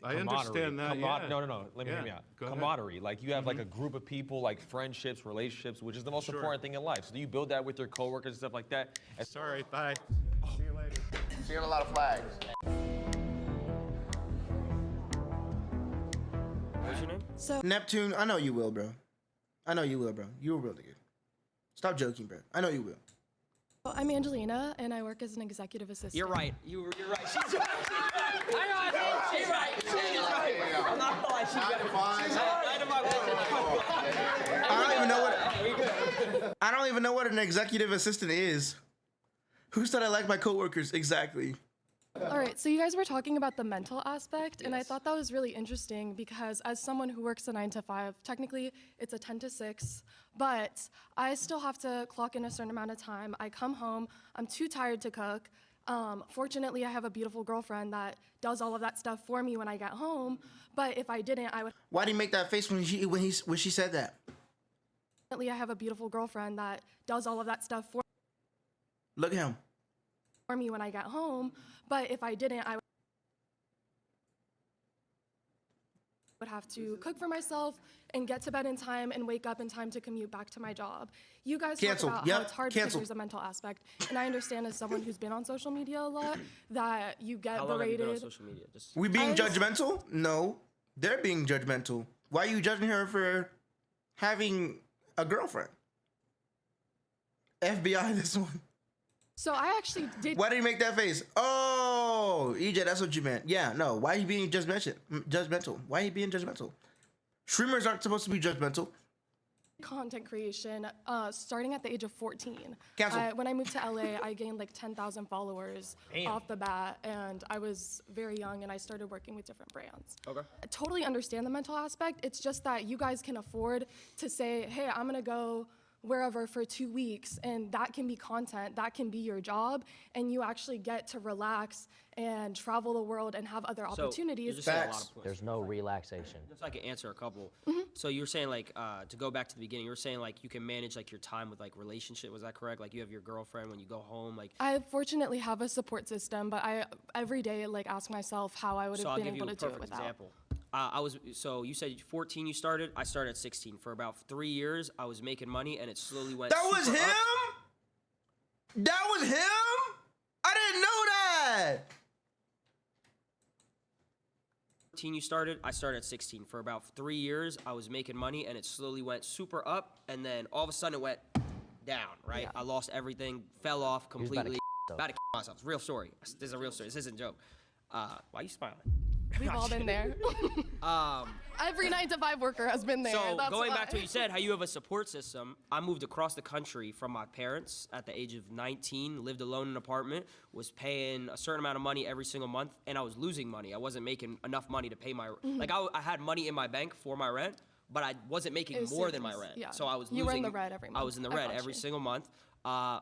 [SPEAKER 11] I understand that, yeah.
[SPEAKER 12] No. Let me hear
[SPEAKER 11] Yeah,
[SPEAKER 12] me out.
[SPEAKER 11] go ahead.
[SPEAKER 12] Camaraderie. Like you have like a group of people, like friendships, relationships, which is the most
[SPEAKER 11] Sure.
[SPEAKER 12] important thing in life. So do you build that with your coworkers and stuff like that?
[SPEAKER 11] Sorry, bye. See you later.
[SPEAKER 3] Seeing a lot of flags.
[SPEAKER 4] What's your name?
[SPEAKER 1] Neptune, I know you will, bro. I know you will, bro. You're really good. Stop joking, bro. I know you will.
[SPEAKER 13] Well, I'm Angelina, and I work as an executive assistant.
[SPEAKER 4] You're right. You're right. She's right. She's right. She's right. I'm not gonna lie. She's
[SPEAKER 1] I don't even know what an executive assistant is. Who said I like my coworkers? Exactly.
[SPEAKER 13] All right, so you guys were talking about the mental aspect, and I thought that was really interesting because as someone who works a 9 to 5, technically it's a 10 to 6, but I still have to clock in a certain amount of time. I come home, I'm too tired to cook. Fortunately, I have a beautiful girlfriend that does all of that stuff for me when I get home, but if I didn't, I would...
[SPEAKER 1] Why did he make that face when she said that?
[SPEAKER 13] Fortunately, I have a beautiful girlfriend that does all of that stuff for
[SPEAKER 1] Look at him.
[SPEAKER 13] me when I get home, but if I didn't, I would have to cook for myself and get to bed in time and wake up in time to commute back to my job. You guys
[SPEAKER 1] Cancel.
[SPEAKER 13] talk about
[SPEAKER 1] Yep.
[SPEAKER 13] how it's hard
[SPEAKER 1] Cancel.
[SPEAKER 13] because there's a mental aspect, and I understand as someone who's been on social media a lot that you get
[SPEAKER 4] How long have you
[SPEAKER 13] berated.
[SPEAKER 4] been on social media? Just
[SPEAKER 1] We being judgmental? No, they're being judgmental. Why are you judging her for having a girlfriend? FBI, this one.
[SPEAKER 13] So I actually did.
[SPEAKER 1] Why did he make that face? Oh, EJ, that's what you meant. Yeah, no. Why are you being judgmental? Why are you being judgmental? Streamers aren't supposed to be judgmental.
[SPEAKER 13] Content creation starting at the age of 14.
[SPEAKER 1] Cancel.
[SPEAKER 13] When I moved to LA, I gained like 10,000 followers off the bat, and I was very young, and I started working with different brands.
[SPEAKER 4] Okay.
[SPEAKER 13] I totally understand the mental aspect. It's just that you guys can afford to say, hey, I'm gonna go wherever for 2 weeks, and that can be content, that can be your job, and you actually get to relax and travel the world and have other
[SPEAKER 4] So, you're
[SPEAKER 13] opportunities.
[SPEAKER 4] just saying a lot of points.
[SPEAKER 14] There's no relaxation.
[SPEAKER 4] Just so I can answer a couple.
[SPEAKER 13] Mm-hmm.
[SPEAKER 4] So you were saying like to go back to the beginning, you were saying like you can manage like your time with like relationship. Was that correct? Like you have your girlfriend when you go home, like.
[SPEAKER 13] I fortunately have a support system, but I every day like ask myself how I would
[SPEAKER 4] So
[SPEAKER 13] have
[SPEAKER 4] I'll
[SPEAKER 13] been
[SPEAKER 4] give you
[SPEAKER 13] able
[SPEAKER 4] a
[SPEAKER 13] to do it
[SPEAKER 4] perfect
[SPEAKER 13] without.
[SPEAKER 4] example. You said 14 you started. I started at 16. For about 3 years, I was making money, and it slowly went.
[SPEAKER 1] That was
[SPEAKER 4] super
[SPEAKER 1] him?
[SPEAKER 4] up.
[SPEAKER 1] That was him? I didn't know that.
[SPEAKER 4] 14 you started. I started at 16. For about 3 years, I was making money, and it slowly went super up, and then all of a sudden it went down. Right? I lost everything, fell off
[SPEAKER 14] He was about to
[SPEAKER 4] completely.
[SPEAKER 14] himself.
[SPEAKER 4] About to myself. Real story. This is a real story. This isn't a joke. Why are you smiling?
[SPEAKER 13] We've all been there. Every 9 to 5 worker has been there.
[SPEAKER 4] So
[SPEAKER 13] That's
[SPEAKER 4] going
[SPEAKER 13] why.
[SPEAKER 4] back to what you said, how you have a support system. I moved across the country from my parents at the age of 19, lived alone in an apartment, was paying a certain amount of money every single month, and I was losing money. I wasn't making enough money to pay my like I had money in my bank for my rent, but I wasn't making
[SPEAKER 13] It was
[SPEAKER 4] more than my
[SPEAKER 13] serious,
[SPEAKER 4] rent.
[SPEAKER 13] yeah.
[SPEAKER 4] So I was
[SPEAKER 13] You
[SPEAKER 4] losing.
[SPEAKER 13] were in the red every
[SPEAKER 4] I
[SPEAKER 13] month.
[SPEAKER 4] was in the
[SPEAKER 13] I
[SPEAKER 4] red
[SPEAKER 13] got
[SPEAKER 4] every
[SPEAKER 13] you.
[SPEAKER 4] single month.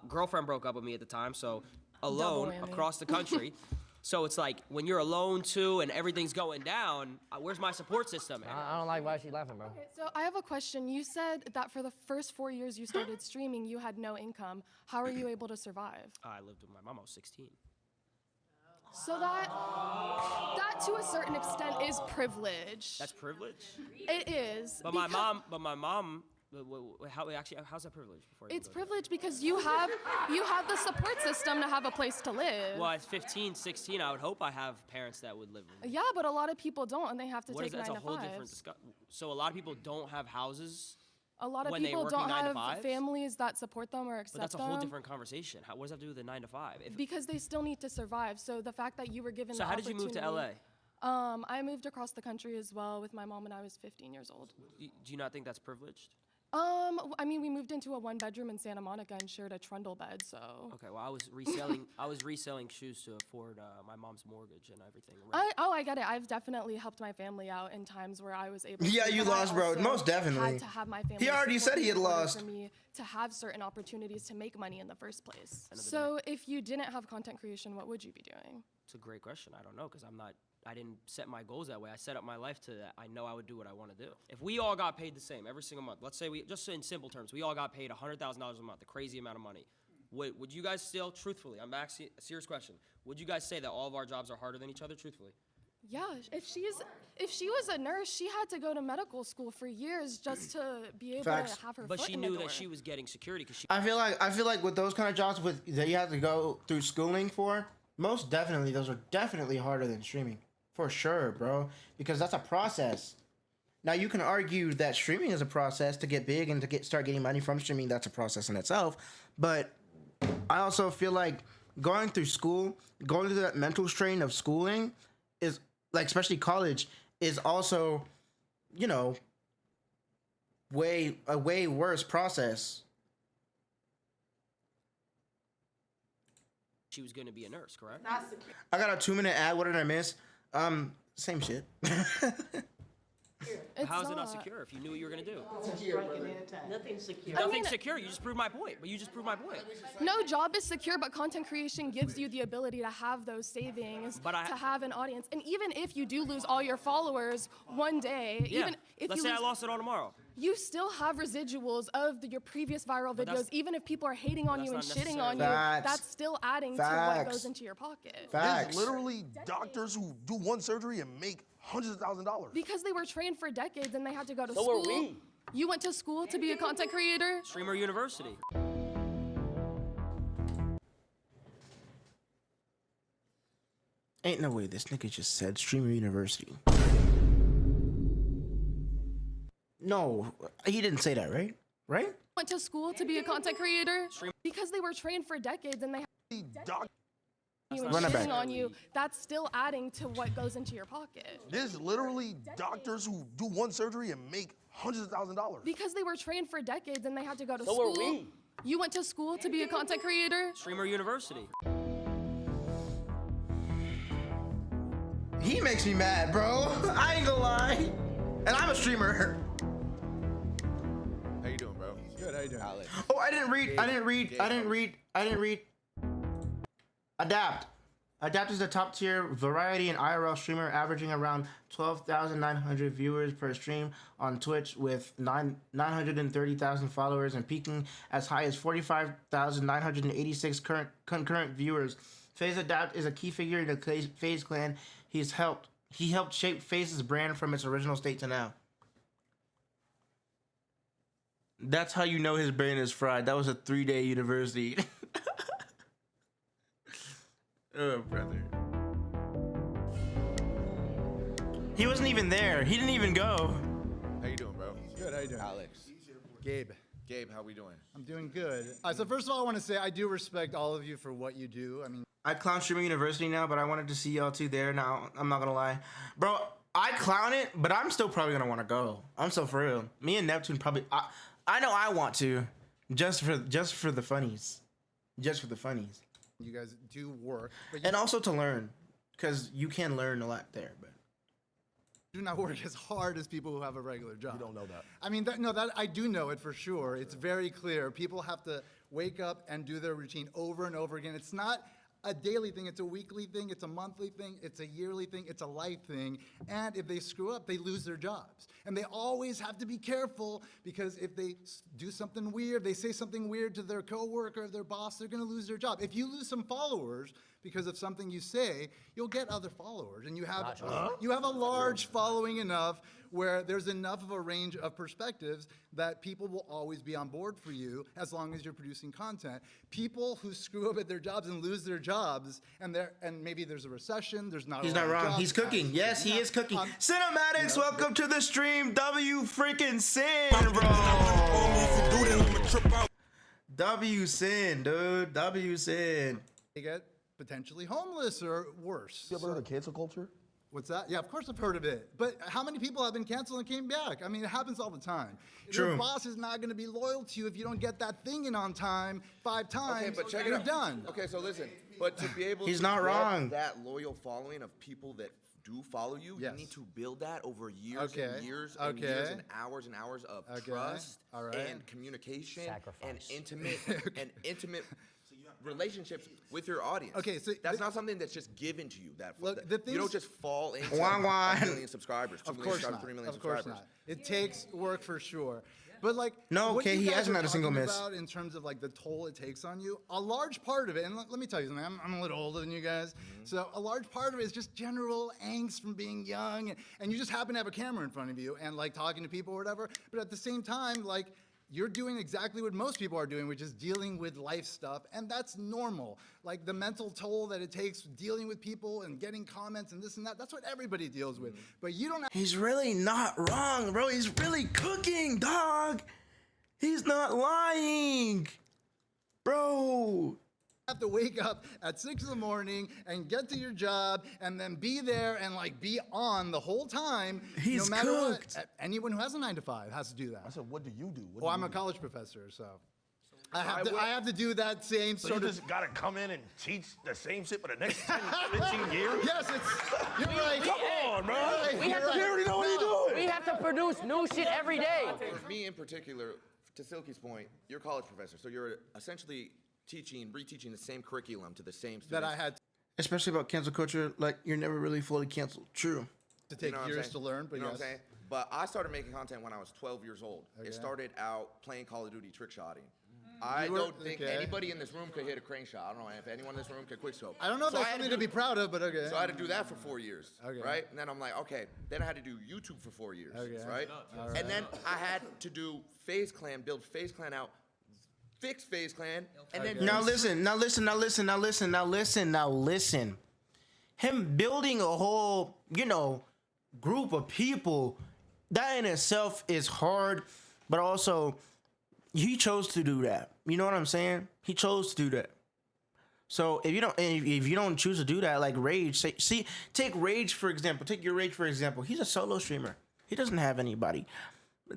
[SPEAKER 4] Girlfriend broke up with me at the time, so alone
[SPEAKER 13] whammy.
[SPEAKER 4] across the country. So it's like when you're alone too and everything's going down, where's my support system?
[SPEAKER 14] I don't like why she's laughing, bro.
[SPEAKER 13] Okay, so I have a question. You said that for the first 4 years you started streaming, you had no income. How are you able to survive?
[SPEAKER 4] I lived with my mom. I was 16.
[SPEAKER 13] So that to a certain extent is privilege.
[SPEAKER 4] That's privilege.
[SPEAKER 13] It is.
[SPEAKER 4] But my mom. How's that privilege? Before you
[SPEAKER 13] It's
[SPEAKER 4] go there?
[SPEAKER 13] privilege because you have the support system to have a place to live.
[SPEAKER 4] Well, at 15, 16, I would hope I have parents that would live with me.
[SPEAKER 13] Yeah, but a lot of people don't, and they have to
[SPEAKER 4] What is
[SPEAKER 13] take
[SPEAKER 4] that?
[SPEAKER 13] 9
[SPEAKER 4] That's
[SPEAKER 13] to
[SPEAKER 4] a whole
[SPEAKER 13] 5s.
[SPEAKER 4] different discussion. So a lot of people don't have houses.
[SPEAKER 13] A lot of
[SPEAKER 4] when they
[SPEAKER 13] people
[SPEAKER 4] working
[SPEAKER 13] don't
[SPEAKER 4] 9 to
[SPEAKER 13] have
[SPEAKER 4] 5s?
[SPEAKER 13] families that support them or accept
[SPEAKER 4] But that's a
[SPEAKER 13] them.
[SPEAKER 4] whole different conversation. What does that have to do with the 9 to 5?
[SPEAKER 13] Because they still need to survive. So the fact that you were given
[SPEAKER 4] So
[SPEAKER 13] the
[SPEAKER 4] how did you move to LA?
[SPEAKER 13] I moved across the country as well with my mom when I was 15 years old.
[SPEAKER 4] Do you not think that's privileged?
[SPEAKER 13] I mean, we moved into a 1-bedroom in Santa Monica and shared a trundle bed, so.
[SPEAKER 4] Okay, well, I was reselling shoes to afford my mom's mortgage and everything.
[SPEAKER 13] I get it. I've definitely helped my family out in times where I was able to.
[SPEAKER 1] Yeah, you
[SPEAKER 13] but I
[SPEAKER 1] lost, bro.
[SPEAKER 13] also
[SPEAKER 1] Most definitely.
[SPEAKER 13] Had to have my family
[SPEAKER 1] He already
[SPEAKER 13] support
[SPEAKER 1] said he had
[SPEAKER 13] in order
[SPEAKER 1] lost.
[SPEAKER 13] For me to have certain opportunities to make money in the first place. So if you didn't have content creation, what would you be doing?
[SPEAKER 4] It's a great question. I don't know because I didn't set my goals that way. I set up my life to that. I know I would do what I want to do. If we all got paid the same every single month, let's say just in simple terms, we all got paid $100,000 a month, a crazy amount of money. Would you guys still, truthfully, I'm asking a serious question, would you guys say that all of our jobs are harder than each other, truthfully?
[SPEAKER 13] Yeah, if she was a nurse, she had to go to medical school for years just to be able
[SPEAKER 1] Facts.
[SPEAKER 13] to have her
[SPEAKER 4] But
[SPEAKER 13] foot
[SPEAKER 4] she
[SPEAKER 13] in the
[SPEAKER 4] knew
[SPEAKER 13] door.
[SPEAKER 4] that she was getting security because she.
[SPEAKER 1] I feel like with those kind of jobs that you have to go through schooling for, most definitely those are definitely harder than streaming. For sure, bro. Because that's a process. Now you can argue that streaming is a process to get big and to start getting money from streaming. That's a process in itself. But I also feel like going through school, going through that mental strain of schooling is like, especially college, is also, you know, a way worse process.
[SPEAKER 4] she was going to be a nurse, correct?
[SPEAKER 1] I got a 2-minute ad. What did I miss? Same shit.
[SPEAKER 4] How is it not secure if you knew what you were going to do?
[SPEAKER 5] Nothing's secure.
[SPEAKER 4] Nothing's secure. You just proved my point. But you just proved my point.
[SPEAKER 13] No job is secure, but content creation gives you the ability to have those savings, to have an audience. And even if you do lose all your followers one day, even if
[SPEAKER 4] let's say I lost it all tomorrow.
[SPEAKER 13] You still have residuals of your previous viral videos. Even if people are hating on you and shitting on you, that's still adding to what goes into your pocket.
[SPEAKER 15] There's literally doctors who do one surgery and make hundreds of thousands of dollars.
[SPEAKER 13] Because they were trained for decades and they had to go to school.
[SPEAKER 4] So were we.
[SPEAKER 13] You went to school to be a content creator?
[SPEAKER 4] Streamer University.
[SPEAKER 1] Ain't no way this nigga just said Streamer University. No, he didn't say that, right? Right?
[SPEAKER 13] Went to school to be a content creator? Because they were trained for decades and they had you and shitting on you, that's still adding to what goes into your pocket.
[SPEAKER 15] There's literally doctors who do one surgery and make hundreds of thousands of dollars.
[SPEAKER 13] Because they were trained for decades and they had to go to
[SPEAKER 4] So
[SPEAKER 13] school.
[SPEAKER 4] were we.
[SPEAKER 13] You went to school to be a content creator?
[SPEAKER 4] Streamer University.
[SPEAKER 1] He makes me mad, bro. I ain't gonna lie. And I'm a streamer.
[SPEAKER 3] How you doing, bro?
[SPEAKER 16] Good, how you doing?
[SPEAKER 3] Alex.
[SPEAKER 1] Oh, I didn't read. Adapt. Adapt is a top tier variety and IRL streamer averaging around 12,900 viewers per stream on Twitch with 930,000 followers and peaking as high as 45,986 concurrent viewers. FaZe Adapt is a key figure in the FaZe clan. He helped shape FaZe's brand from its original state to now. That's how you know his brain is fried. That was a 3-day university. Oh, brother. He wasn't even there. He didn't even go.
[SPEAKER 3] How you doing, bro?
[SPEAKER 16] Good, how you doing?
[SPEAKER 3] Alex.
[SPEAKER 16] Gabe.
[SPEAKER 3] Gabe, how we doing?
[SPEAKER 16] I'm doing good. So first of all, I want to say I do respect all of you for what you do. I mean,
[SPEAKER 1] I clown Streamer University now, but I wanted to see y'all two there now. I'm not gonna lie. Bro, I clown it, but I'm still probably gonna want to go. I'm so for real. Me and Neptune probably, I know I want to, just for the funnies. Just for the funnies.
[SPEAKER 16] you guys do work, but you
[SPEAKER 1] And also to learn, because you can learn a lot there, but.
[SPEAKER 16] do not work as hard as people who have a regular job.
[SPEAKER 15] You don't know that.
[SPEAKER 16] I mean, that I do know it for sure. It's very clear. People have to wake up and do their routine over and over again. It's not a daily thing, it's a weekly thing, it's a monthly thing, it's a yearly thing, it's a life thing. And if they screw up, they lose their jobs. And they always have to be careful because if they do something weird, they say something weird to their coworker or their boss, they're gonna lose their job. If you lose some followers because of something you say, you'll get other followers. And you have a large following enough where there's enough of a range of perspectives that people will always be on board for you as long as you're producing content. People who screw up at their jobs and lose their jobs, and maybe there's a recession, there's not
[SPEAKER 1] He's
[SPEAKER 16] a lot
[SPEAKER 1] not
[SPEAKER 16] of
[SPEAKER 1] wrong.
[SPEAKER 16] jobs.
[SPEAKER 1] He's cooking. Yes, he is cooking. Cinematics,
[SPEAKER 16] yeah.
[SPEAKER 1] welcome to the stream. W freaking Sin, bro. W Sin, dude. W Sin.
[SPEAKER 16] They get potentially homeless or worse.
[SPEAKER 15] You ever heard of cancel culture?
[SPEAKER 16] What's that? Yeah, of course I've heard of it. But how many people have been canceled and came back? I mean, it happens all the time.
[SPEAKER 1] True.
[SPEAKER 16] Your boss is not going to be loyal to you if you don't get that thing in on time 5 times.
[SPEAKER 3] Okay, but check it
[SPEAKER 16] you're
[SPEAKER 3] out.
[SPEAKER 16] done.
[SPEAKER 3] Okay, so listen, but to be able
[SPEAKER 1] He's
[SPEAKER 3] to
[SPEAKER 1] not
[SPEAKER 3] get
[SPEAKER 1] wrong.
[SPEAKER 3] that loyal following of people that do follow you,
[SPEAKER 16] Yes.
[SPEAKER 3] you need to build that over years
[SPEAKER 16] Okay,
[SPEAKER 3] and years and
[SPEAKER 16] okay.
[SPEAKER 3] years and hours of trust
[SPEAKER 16] all right.
[SPEAKER 3] and communication
[SPEAKER 14] Sacrifice.
[SPEAKER 3] and intimate relationships with your audience.
[SPEAKER 16] Okay, so
[SPEAKER 3] that's not something that's just given to you.
[SPEAKER 16] Look, the
[SPEAKER 3] you don't
[SPEAKER 16] things-
[SPEAKER 3] just fall into
[SPEAKER 1] Wah, wah.
[SPEAKER 3] 1 million subscribers, 2
[SPEAKER 16] Of
[SPEAKER 3] million
[SPEAKER 16] course
[SPEAKER 3] subscribers,
[SPEAKER 16] not.
[SPEAKER 3] 3 million
[SPEAKER 16] Of course
[SPEAKER 3] subscribers.
[SPEAKER 16] not. It takes work for sure. But like,
[SPEAKER 1] No,
[SPEAKER 16] what
[SPEAKER 1] okay,
[SPEAKER 16] you
[SPEAKER 1] he
[SPEAKER 16] guys
[SPEAKER 1] hasn't
[SPEAKER 16] are
[SPEAKER 1] had a single
[SPEAKER 16] talking
[SPEAKER 1] miss.
[SPEAKER 16] about in terms of like the toll it takes on you, a large part of it, and let me tell you something, I'm a little older than you guys, so a large part of it is just general angst from being young, and you just happen to have a camera in front of you and like talking to people or whatever, but at the same time, like, you're doing exactly what most people are doing, which is dealing with life stuff, and that's normal. Like the mental toll that it takes dealing with people and getting comments and this and that, that's what everybody deals with. But you don't
[SPEAKER 1] He's really not wrong, bro. He's really cooking, dog. He's not lying. Bro.
[SPEAKER 16] have to wake up at 6 in the morning and get to your job and then be there and like be on the whole time.
[SPEAKER 1] He's
[SPEAKER 16] no matter
[SPEAKER 1] cooked.
[SPEAKER 16] what. Anyone who has a 9 to 5 has to do that.
[SPEAKER 15] I said, what do you do?
[SPEAKER 16] I'm a college professor, so. I have to do that same
[SPEAKER 15] So
[SPEAKER 16] sort
[SPEAKER 15] you
[SPEAKER 16] of.
[SPEAKER 15] just gotta come in and teach the same shit for the next 10, 15 years?
[SPEAKER 16] Yes, you're right.
[SPEAKER 15] Come on, bro.
[SPEAKER 14] We have to,
[SPEAKER 15] You already know what you're doing.
[SPEAKER 14] we have to produce new shit every day.
[SPEAKER 3] For me in particular, to Silky's point, you're a college professor, so you're essentially reteaching the same curriculum to the same students.
[SPEAKER 16] That I had
[SPEAKER 1] Especially about cancel culture, like you're never really fully canceled. True.
[SPEAKER 16] to take
[SPEAKER 3] what I'm
[SPEAKER 16] years
[SPEAKER 3] saying?
[SPEAKER 16] to learn, but
[SPEAKER 3] you know
[SPEAKER 16] yes.
[SPEAKER 3] what I'm saying? But I started making content when I was 12 years old.
[SPEAKER 16] Okay.
[SPEAKER 3] It started out playing Call of Duty trick shotting. I
[SPEAKER 16] You were-
[SPEAKER 3] don't think
[SPEAKER 16] okay.
[SPEAKER 3] anybody in this room could hit a crane shot. I don't know if anyone in this room could quickscope.
[SPEAKER 16] I don't know if
[SPEAKER 3] So
[SPEAKER 16] that's
[SPEAKER 3] I had
[SPEAKER 16] something to be proud of, but okay.
[SPEAKER 3] So I had to do that for 4 years,
[SPEAKER 16] Okay.
[SPEAKER 3] right? And then I'm like, okay. Then I had to do YouTube for 4 years,
[SPEAKER 16] Okay.
[SPEAKER 3] right?
[SPEAKER 16] All right.
[SPEAKER 3] And then I had to do FaZe Clan, build FaZe Clan out, fix FaZe Clan, and then
[SPEAKER 1] Now listen. Him building a whole, group of people, that in itself is hard, but also he chose to do that. You know what I'm saying? He chose to do that. So if you don't choose to do that, like Rage, take Rage for example. Take your Rage for example. He's a solo streamer. He doesn't have anybody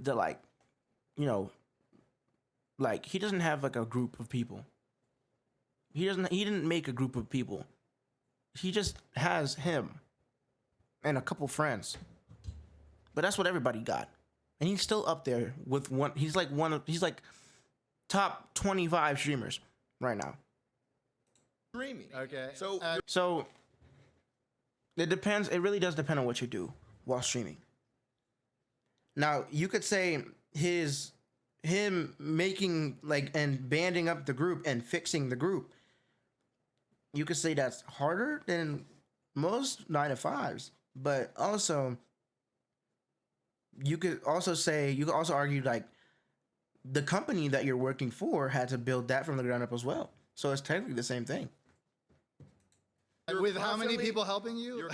[SPEAKER 1] to he doesn't have like a group of people. He didn't make a group of people. He just has him and a couple friends. But that's what everybody got. And he's still up there with he's like top 25 streamers right now.
[SPEAKER 3] streaming.
[SPEAKER 16] Okay.
[SPEAKER 1] So it depends. It really does depend on what you do while streaming. Now you could say him making and banding up the group and fixing the group. You could say that's harder than most 9-to-5s, but also you could also argue like the company that you're working for had to build that from the ground up as well. So it's technically the same thing.
[SPEAKER 16] With how many people helping you?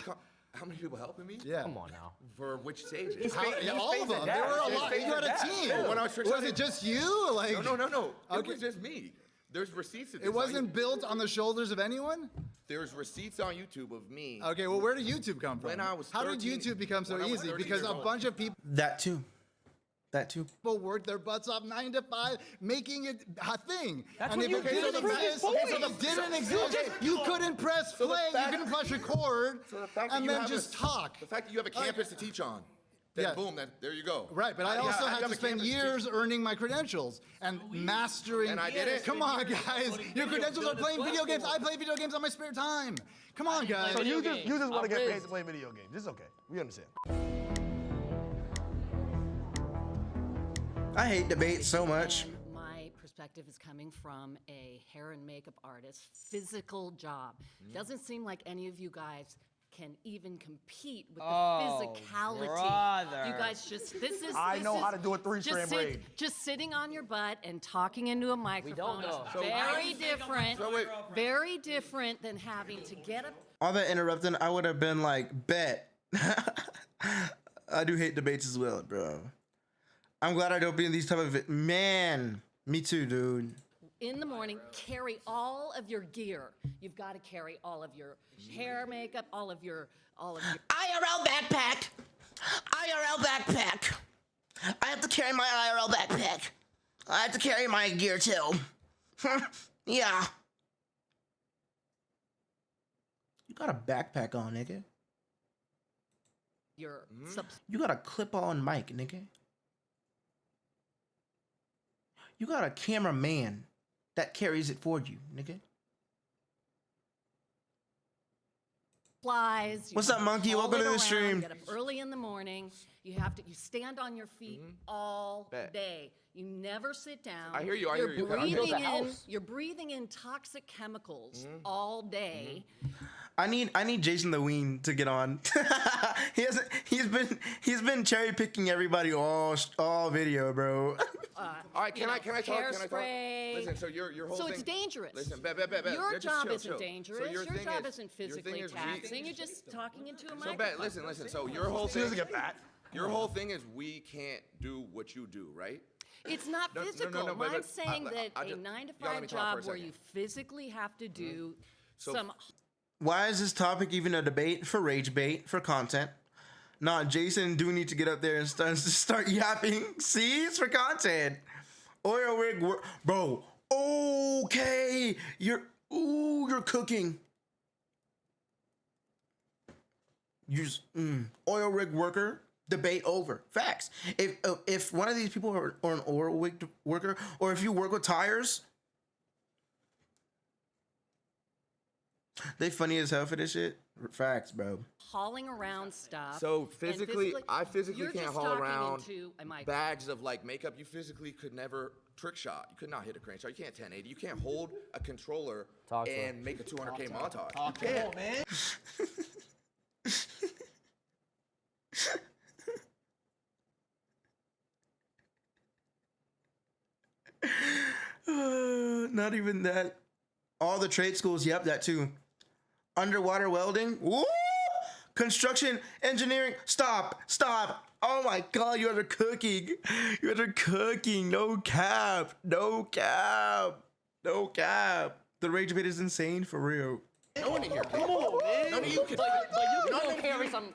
[SPEAKER 3] How many people helping me?
[SPEAKER 16] Yeah.
[SPEAKER 14] Come on now.
[SPEAKER 3] For which stages?
[SPEAKER 16] All of them. There were a lot. You had a team.
[SPEAKER 3] When I was
[SPEAKER 16] Was it just you? Like
[SPEAKER 3] No.
[SPEAKER 16] Okay.
[SPEAKER 3] It was just me. There's receipts of this.
[SPEAKER 16] It wasn't built on the shoulders of anyone?
[SPEAKER 3] There's receipts on YouTube of me.
[SPEAKER 16] Okay, well, where did YouTube come from?
[SPEAKER 3] When I was
[SPEAKER 16] How did
[SPEAKER 3] 13
[SPEAKER 16] YouTube become so
[SPEAKER 3] when I was
[SPEAKER 16] easy?
[SPEAKER 3] 13
[SPEAKER 16] Because
[SPEAKER 3] years
[SPEAKER 16] a
[SPEAKER 3] old.
[SPEAKER 16] bunch of people
[SPEAKER 1] That too.
[SPEAKER 16] worked their butts off 9 to 5, making it a thing.
[SPEAKER 14] That's
[SPEAKER 16] and
[SPEAKER 14] what
[SPEAKER 16] if
[SPEAKER 14] you
[SPEAKER 16] it
[SPEAKER 14] did
[SPEAKER 16] didn't
[SPEAKER 14] in the
[SPEAKER 16] exist,
[SPEAKER 14] previous
[SPEAKER 16] if it didn't exist, you couldn't press
[SPEAKER 3] So the
[SPEAKER 16] play, you
[SPEAKER 3] fact-
[SPEAKER 16] couldn't press record,
[SPEAKER 3] So the fact that
[SPEAKER 16] and
[SPEAKER 3] you
[SPEAKER 16] then
[SPEAKER 3] have
[SPEAKER 16] just
[SPEAKER 3] a,
[SPEAKER 16] talk.
[SPEAKER 3] The fact that you have a campus to teach on. Then
[SPEAKER 16] Yeah.
[SPEAKER 3] boom, there you go.
[SPEAKER 16] Right, but I
[SPEAKER 3] Yeah,
[SPEAKER 16] also
[SPEAKER 3] I
[SPEAKER 16] had
[SPEAKER 3] have
[SPEAKER 16] to
[SPEAKER 3] a
[SPEAKER 16] spend
[SPEAKER 3] campus to
[SPEAKER 16] years
[SPEAKER 3] teach.
[SPEAKER 16] earning my credentials and mastering.
[SPEAKER 3] And I did it.
[SPEAKER 16] Come on, guys. Your credentials are playing video games. I play video games on my spare time. Come on, guys.
[SPEAKER 15] So you just want to get
[SPEAKER 14] Riz.
[SPEAKER 15] paid to play video games. It's okay. We understand.
[SPEAKER 1] I hate debate so much.
[SPEAKER 17] My perspective is coming from a hair and makeup artist, physical job. Doesn't seem like any of you guys can even compete with the physicality.
[SPEAKER 14] brother.
[SPEAKER 17] You guys this is.
[SPEAKER 15] I
[SPEAKER 17] this
[SPEAKER 15] know
[SPEAKER 17] is-
[SPEAKER 15] how to do a three-strand braid.
[SPEAKER 17] Just sitting on your butt and talking into a microphone
[SPEAKER 14] know.
[SPEAKER 17] is very different. Very different than having to get up.
[SPEAKER 1] All that interrupting, I would have been like, bet. I do hate debates as well, bro. I'm glad I don't be in these type of man. Me too, dude.
[SPEAKER 17] In the morning, carry all of your gear. You've got to carry all of your hair, makeup, all of your.
[SPEAKER 1] IRL backpack. IRL backpack. I have to carry my IRL backpack. I have to carry my gear too. Yeah. You got a backpack on, nigga.
[SPEAKER 17] Your
[SPEAKER 1] You got a clip-on mic, nigga. You got a cameraman that carries it for you, nigga.
[SPEAKER 17] supplies.
[SPEAKER 1] What's up, Monkey?
[SPEAKER 17] haul
[SPEAKER 1] Welcome
[SPEAKER 17] it
[SPEAKER 1] to the
[SPEAKER 17] around,
[SPEAKER 1] stream.
[SPEAKER 17] Get up early in the morning. You stand on your feet all
[SPEAKER 3] Bet.
[SPEAKER 17] day. You never sit down.
[SPEAKER 3] I hear you, I
[SPEAKER 17] You're
[SPEAKER 3] hear you.
[SPEAKER 17] breathing
[SPEAKER 3] Build a
[SPEAKER 17] in.
[SPEAKER 3] house.
[SPEAKER 17] You're breathing in toxic chemicals all day.
[SPEAKER 1] I need Jason the Ween to get on. He's been cherry picking everybody all video, bro.
[SPEAKER 3] All right, can I talk? Can I talk?
[SPEAKER 17] Hairspray.
[SPEAKER 3] Listen, so your whole
[SPEAKER 17] So
[SPEAKER 3] thing.
[SPEAKER 17] it's dangerous.
[SPEAKER 3] Listen, bet.
[SPEAKER 17] Your
[SPEAKER 3] Just
[SPEAKER 17] job
[SPEAKER 3] chill,
[SPEAKER 17] isn't
[SPEAKER 3] chill.
[SPEAKER 17] dangerous.
[SPEAKER 3] So
[SPEAKER 17] your
[SPEAKER 3] thing
[SPEAKER 17] job
[SPEAKER 3] is-
[SPEAKER 17] isn't
[SPEAKER 3] your
[SPEAKER 17] physically
[SPEAKER 3] thing is
[SPEAKER 17] taxing. You're just talking into a
[SPEAKER 3] So
[SPEAKER 17] microphone.
[SPEAKER 3] bet, listen. So your whole
[SPEAKER 15] She
[SPEAKER 3] thing.
[SPEAKER 15] doesn't get that.
[SPEAKER 3] Your whole thing is we can't do what you do, right?
[SPEAKER 17] It's not
[SPEAKER 3] No, no, no,
[SPEAKER 17] no,
[SPEAKER 3] no, but-
[SPEAKER 17] I'm saying that
[SPEAKER 3] I
[SPEAKER 17] a
[SPEAKER 3] just-
[SPEAKER 17] 9 to
[SPEAKER 3] y'all let
[SPEAKER 17] 5
[SPEAKER 3] me talk for
[SPEAKER 17] job
[SPEAKER 3] a
[SPEAKER 17] where
[SPEAKER 3] second.
[SPEAKER 17] you physically have to do
[SPEAKER 3] So-
[SPEAKER 17] some.
[SPEAKER 1] Why is this topic even a debate? For rage bait, for content. Nah, Jason do need to get up there and start yapping. See, it's for content. Oil rig, bro. Okay, you're cooking. You just, oil rig worker, debate over. Facts. If one of these people are an oil rig worker, or if you work with tires, they funny as hell for this shit. Facts, bro.
[SPEAKER 17] Hauling around stuff.
[SPEAKER 3] So
[SPEAKER 17] and
[SPEAKER 3] physically, I physically
[SPEAKER 17] you're
[SPEAKER 3] can't
[SPEAKER 17] just
[SPEAKER 3] haul
[SPEAKER 17] talking
[SPEAKER 3] around
[SPEAKER 17] into a mic.
[SPEAKER 3] bags of like makeup. You physically could never trick shot. You could not hit a crane shot. You can't 1080. You can't hold a controller and make a 200K montage. You can't.
[SPEAKER 9] man.
[SPEAKER 1] Not even that. All the trade schools, yep, that too. Underwater welding, woo! Construction, engineering, stop. Oh my God, you are cooking. No cap. The rage bit is insane for real.
[SPEAKER 3] No one in here can.
[SPEAKER 9] Come on, man.
[SPEAKER 3] None of you can.
[SPEAKER 14] But you can go carry some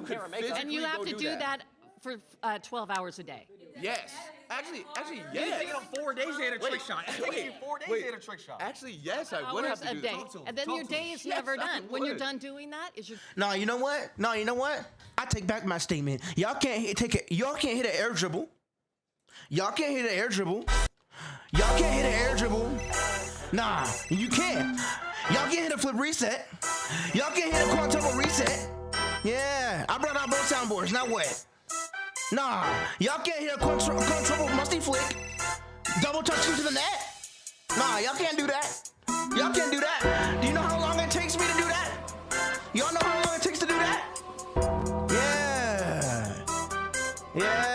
[SPEAKER 14] hair and makeup.
[SPEAKER 17] And you have to do that for 12 hours a day.
[SPEAKER 3] Yes. Actually,
[SPEAKER 9] You
[SPEAKER 3] yes.
[SPEAKER 9] take it on 4 days to hit a trick shot. It's taking you 4 days to hit a trick shot.
[SPEAKER 3] Actually, yes, I would have
[SPEAKER 17] Hours
[SPEAKER 3] to
[SPEAKER 17] a
[SPEAKER 3] do
[SPEAKER 17] day.
[SPEAKER 3] that.
[SPEAKER 17] And then your day is never done. When you're done doing that, is your
[SPEAKER 1] Nah, you know what? I take back my statement. Y'all can't hit an air dribble. Nah, you can't. Y'all can't hit a flip reset. Y'all can't hit a quantum reset. Yeah, I brought out both soundboards. Now what? Nah, y'all can't hit a quadruple musty flick. Double touch into the net. Nah, y'all can't do that. Do you know how long it takes me to do that? Y'all know how long it takes to do that? Yeah.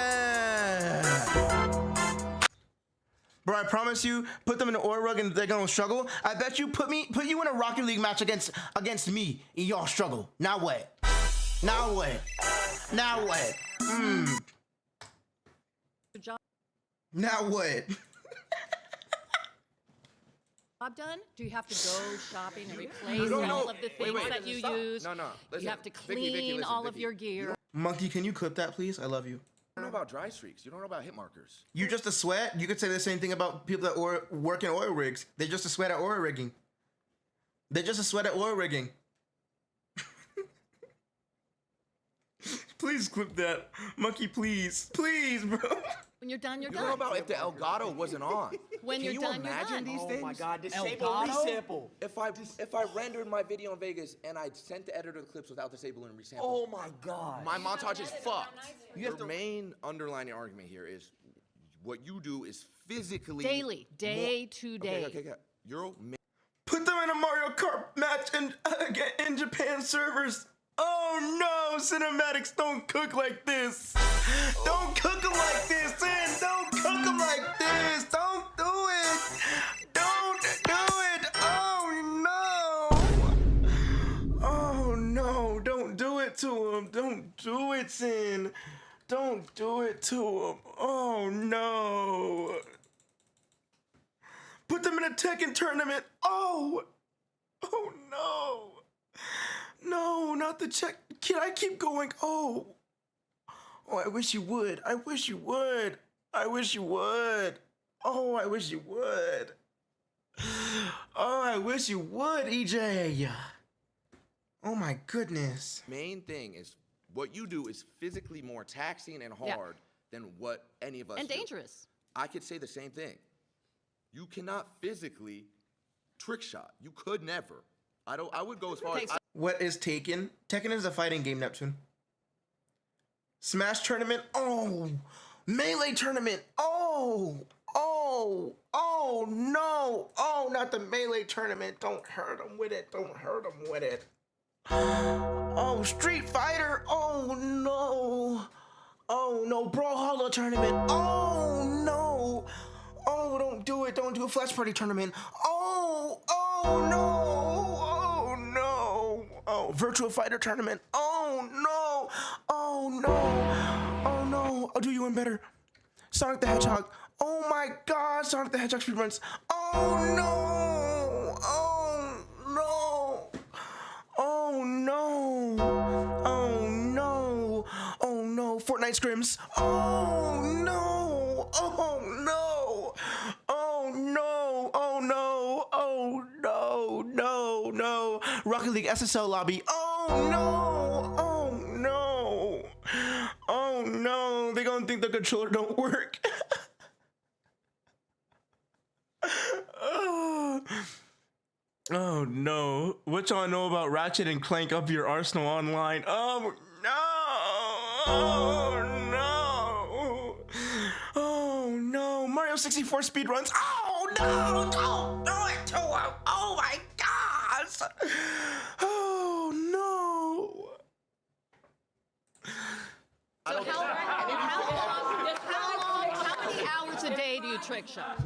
[SPEAKER 1] Bro, I promise you, put them in an oil rug and they're gonna struggle. I bet you put you in a Rocket League match against me and y'all struggle. Now what? Now what?
[SPEAKER 17] job done? Do you have to go shopping and replace all of the things that you use?
[SPEAKER 3] No. Listen,
[SPEAKER 17] You have to
[SPEAKER 3] Vicky,
[SPEAKER 17] clean
[SPEAKER 3] listen,
[SPEAKER 17] all of
[SPEAKER 3] Vicky.
[SPEAKER 17] your gear.
[SPEAKER 1] Monkey, can you clip that, please? I love you.
[SPEAKER 3] You don't know about dry streaks. You don't know about hit markers.
[SPEAKER 1] You just a sweat. You could say the same thing about people that work in oil rigs. They're just a sweat at oil rigging. Please clip that. Monkey, please, bro.
[SPEAKER 17] When you're done, you're
[SPEAKER 3] You
[SPEAKER 17] done.
[SPEAKER 3] don't know about if the Elgato wasn't on.
[SPEAKER 17] When
[SPEAKER 3] Can
[SPEAKER 17] you're
[SPEAKER 3] you
[SPEAKER 17] done, you're
[SPEAKER 3] imagine
[SPEAKER 17] done.
[SPEAKER 3] these
[SPEAKER 9] Oh
[SPEAKER 3] things?
[SPEAKER 9] my God, disable
[SPEAKER 17] Elgato?
[SPEAKER 9] resample.
[SPEAKER 3] If I rendered my video in Vegas and I sent the editor the clips without disabling and resample,
[SPEAKER 9] Oh my God.
[SPEAKER 3] my montage is fucked. Your main underlining argument here is what you do is physically
[SPEAKER 17] Daily, day to day.
[SPEAKER 3] Okay.
[SPEAKER 1] Put them in a Mario Kart match in Japan servers. Oh no, cinematics don't cook like this. Don't cook them like this, Sin. Don't cook them like this. Don't do it. Don't do it. Oh no, don't do it to him. Don't do it, Sin. Don't do it to him. Oh no. Put them in a Tekken tournament. Oh no. No, not the check. Can I keep going? Oh, I wish you would. Oh, I wish you would. Oh, I wish you would, EJ. Oh my goodness.
[SPEAKER 3] Main thing is what you do is physically more taxing and hard than what any of us
[SPEAKER 17] And
[SPEAKER 3] do.
[SPEAKER 17] dangerous.
[SPEAKER 3] I could say the same thing. You cannot physically trick shot. You could never. I would go as far as
[SPEAKER 1] What is Taken? Tekken is a fighting game, Neptune. Smash tournament. Oh, melee tournament. Oh no. Oh, not the melee tournament. Don't hurt him with it. Oh, Street Fighter. Oh no. Brawlhalla tournament. Oh no. Oh, don't do it. Don't do a Flash Party tournament. Oh no. Oh, Virtual Fighter tournament. Oh no. I'll do you one better. Sonic the Hedgehog. Oh my God, Sonic the Hedgehog speedruns. Oh no. Fortnite scrims. Oh no. SSL lobby. Oh no! Oh no! Oh no! They gonna think the controller don't work. Oh no! What y'all know about Ratchet and Clank Up Your Arsenal Online? Oh no! Oh no! Oh no! Mario 64 speedruns. Oh no! Don't do it to him! Oh my gosh! Oh no!
[SPEAKER 17] So how many hours a day do you trick shot?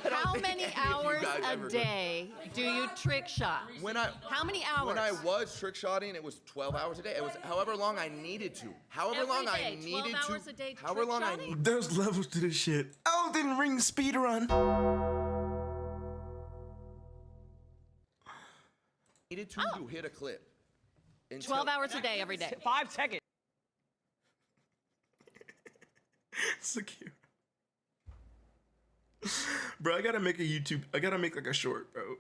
[SPEAKER 17] How many hours a day do you trick shot? How many hours?
[SPEAKER 3] When I was trick shotting, it was 12 hours a day. It was however long I needed to. However long I needed
[SPEAKER 17] 12
[SPEAKER 3] to.
[SPEAKER 17] hours a day
[SPEAKER 3] However long I needed.
[SPEAKER 1] There's levels to this shit. Elden Ring speedrun.
[SPEAKER 3] Needed to hit a clip.
[SPEAKER 17] 12 hours a day, every day.
[SPEAKER 14] 5 seconds.
[SPEAKER 1] Secure. Bro, I gotta make a YouTube. I gotta make like a short, bro.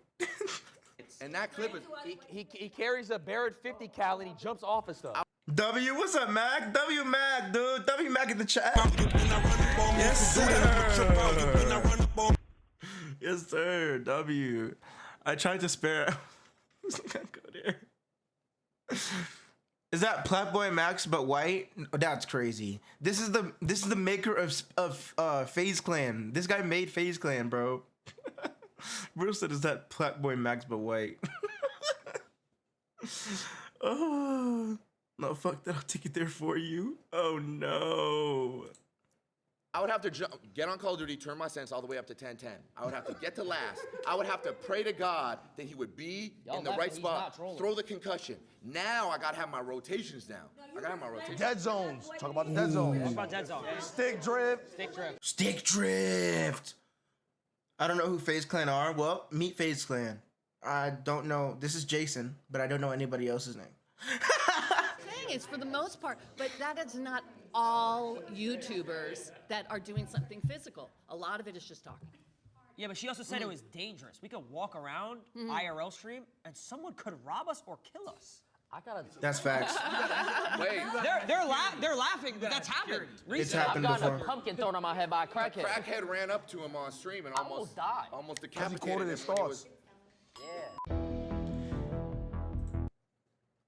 [SPEAKER 3] And that clip is.
[SPEAKER 14] He carries a Barrett 50 cal and he jumps off of stuff.
[SPEAKER 1] W, what's up, Mac? W Mac, dude. W Mac in the chat. Yes, sir. Yes, sir. W. I tried to spare. Go there. Is that Platboy Max but white? That's crazy. This is the maker of FaZe Clan. This guy made FaZe Clan, bro. Bro said, "Is that Platboy Max but white?" Oh no, fuck that! I'll take it there for you. Oh no.
[SPEAKER 3] I would have to get on Call of Duty, turn my sense all the way up to 10-10. I would have to get to last. I would have to pray to God that he would be in the right spot, throw the concussion. Now I gotta have my rotations down. I gotta have my rotations.
[SPEAKER 15] Dead zones. Talk about the dead zones.
[SPEAKER 14] What about dead zone?
[SPEAKER 15] Stick drift.
[SPEAKER 1] Stick drift. I don't know who FaZe Clan are. Well, meet FaZe Clan. I don't know. This is Jason, but I don't know anybody else's name.
[SPEAKER 17] Thing is, for the most part, but that is not all YouTubers that are doing something physical. A lot of it is just talking.
[SPEAKER 14] Yeah, but she also said it was dangerous. We could walk around IRL stream and someone could rob us or kill us.
[SPEAKER 1] That's facts.
[SPEAKER 3] Wait.
[SPEAKER 14] They're laughing. That's happened.
[SPEAKER 1] It's happened
[SPEAKER 14] I've gotten
[SPEAKER 1] before.
[SPEAKER 14] a pumpkin thrown on my head by a crackhead.
[SPEAKER 3] Crackhead ran up to him on stream and almost
[SPEAKER 14] died.
[SPEAKER 3] Almost
[SPEAKER 15] He
[SPEAKER 3] decapitated
[SPEAKER 15] quoted
[SPEAKER 3] him.
[SPEAKER 15] his thoughts.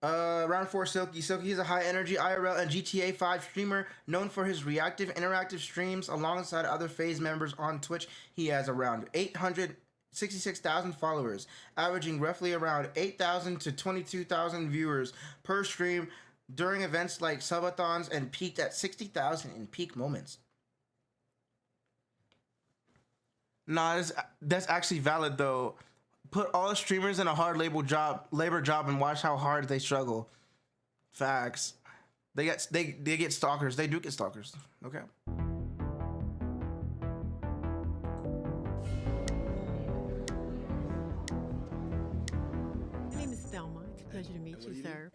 [SPEAKER 1] Round 4, Silky. Silky is a high-energy IRL and GTA 5 streamer known for his reactive, interactive streams alongside other FaZe members on Twitch. He has around 866,000 followers, averaging roughly around 8,000 to 22,000 viewers per stream during events like subathons, and peaked at 60,000 in peak moments. Nah, that's actually valid though. Put all streamers in a hard labor job and watch how hard they struggle. Facts. They get stalkers. They do get stalkers. Okay.
[SPEAKER 18] My name is Thelma. It's a pleasure to meet you, sir.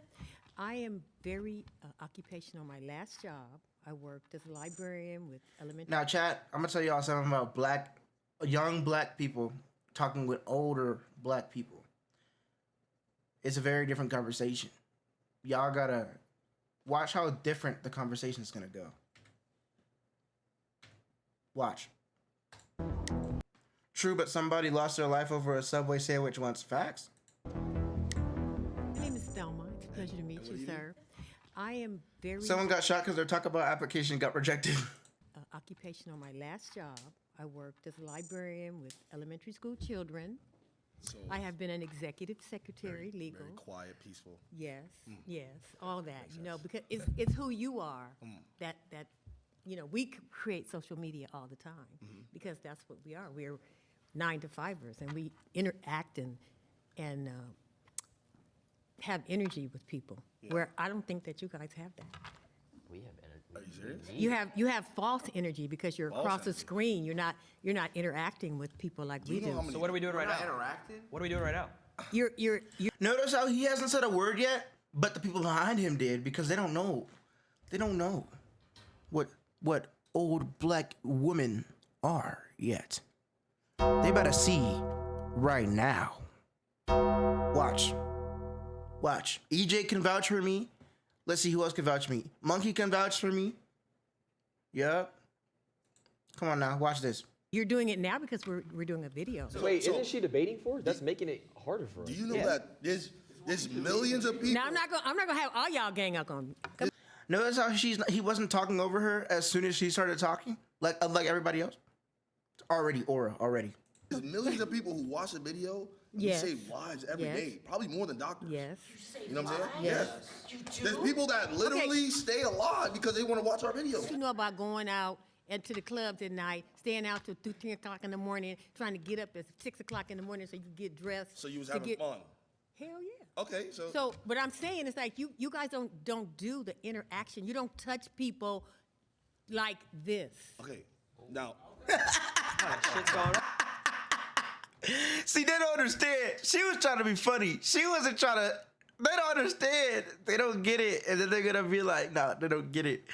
[SPEAKER 18] I am very occupational. My last job, I worked as a librarian with elementary.
[SPEAKER 1] Now, chat, I'm gonna tell y'all something about young black people talking with older black people. It's a very different conversation. Y'all gotta watch how different the conversation is gonna go. Watch. True, but somebody lost their life over a Subway sandwich once. Facts.
[SPEAKER 18] My name is Thelma. It's a pleasure to meet you, sir. I am very.
[SPEAKER 1] Someone got shot because their Taco Bell application got rejected.
[SPEAKER 18] Occupational. My last job, I worked as a librarian with elementary school children.
[SPEAKER 15] So
[SPEAKER 18] I have been an executive secretary, legal.
[SPEAKER 15] Very quiet, peaceful.
[SPEAKER 18] Yes, yes, all that. You know, because it's who you are. That we create social media all the time because that's what we are. We're 9-to-5ers, and we interact and have energy with people. Where I don't think that you guys have that.
[SPEAKER 14] We have energy.
[SPEAKER 15] Are you serious?
[SPEAKER 18] You have false energy because you're
[SPEAKER 15] False
[SPEAKER 18] across the
[SPEAKER 15] energy.
[SPEAKER 18] screen. You're not interacting with people like we do.
[SPEAKER 14] So what are we doing right now?
[SPEAKER 3] Interacting?
[SPEAKER 14] What are we doing right now?
[SPEAKER 18] You're
[SPEAKER 1] Notice how he hasn't said a word yet, but the people behind him did because they don't know. They don't know what old black women are yet. They better see right now. Watch. EJ can vouch for me. Let's see who else can vouch for me. Monkey can vouch for me. Yep. Come on now, watch this.
[SPEAKER 18] You're doing it now because we're doing a video.
[SPEAKER 12] Wait, isn't she debating for it? That's making it harder for us.
[SPEAKER 15] Do you know that there's millions of people?
[SPEAKER 18] Now I'm not gonna have all y'all gang up on me.
[SPEAKER 1] Notice how he wasn't talking over her as soon as she started talking, like everybody else. Already aura.
[SPEAKER 15] There's millions of people who watch the video.
[SPEAKER 18] Yes.
[SPEAKER 15] You save lives every day, probably more than doctors.
[SPEAKER 18] Yes.
[SPEAKER 15] You know what I'm saying?
[SPEAKER 18] Yes.
[SPEAKER 15] There's people that literally stay alive because they want to watch our videos.
[SPEAKER 18] You know about going out to the clubs at night, staying out till 2, 10 o'clock in the morning, trying to get up at 6 o'clock in the morning so you can get dressed.
[SPEAKER 15] So you was having fun.
[SPEAKER 18] Hell yeah.
[SPEAKER 15] Okay, so.
[SPEAKER 18] So, but I'm saying it's like you guys don't do the interaction. You don't touch people like this.
[SPEAKER 15] Okay, now.
[SPEAKER 1] See, they don't understand. She was trying to be funny. She wasn't trying to. They don't understand. They don't get it. And then they're going to be like, nah, they don't get it.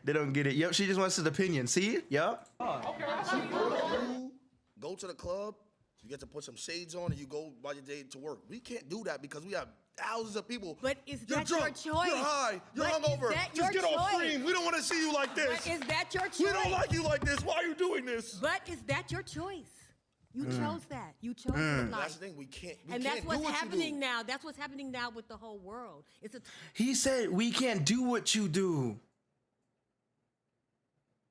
[SPEAKER 1] They don't get it. Yep, she just wants his opinion. See? Yep.
[SPEAKER 15] You go to the club, you get to put some shades on, and you go by your day to work. We can't do that because we have thousands of people.
[SPEAKER 18] But is
[SPEAKER 15] You're
[SPEAKER 18] that
[SPEAKER 15] drunk,
[SPEAKER 18] your choice?
[SPEAKER 15] You're high. You're
[SPEAKER 18] But
[SPEAKER 15] hungover.
[SPEAKER 18] is that
[SPEAKER 15] Just
[SPEAKER 18] your
[SPEAKER 15] get off
[SPEAKER 18] choice?
[SPEAKER 15] screen. We don't want to see you like this.
[SPEAKER 18] But is that your choice?
[SPEAKER 15] We don't like you like this. Why are you doing this?
[SPEAKER 18] But is that your choice? You chose that. You chose your life.
[SPEAKER 15] That's the thing. We can't.
[SPEAKER 18] And
[SPEAKER 15] can't
[SPEAKER 18] that's what's
[SPEAKER 15] do what
[SPEAKER 18] happening
[SPEAKER 15] you do.
[SPEAKER 18] now. That's what's happening now with the whole world. It's a
[SPEAKER 1] He said, we can't do what you do.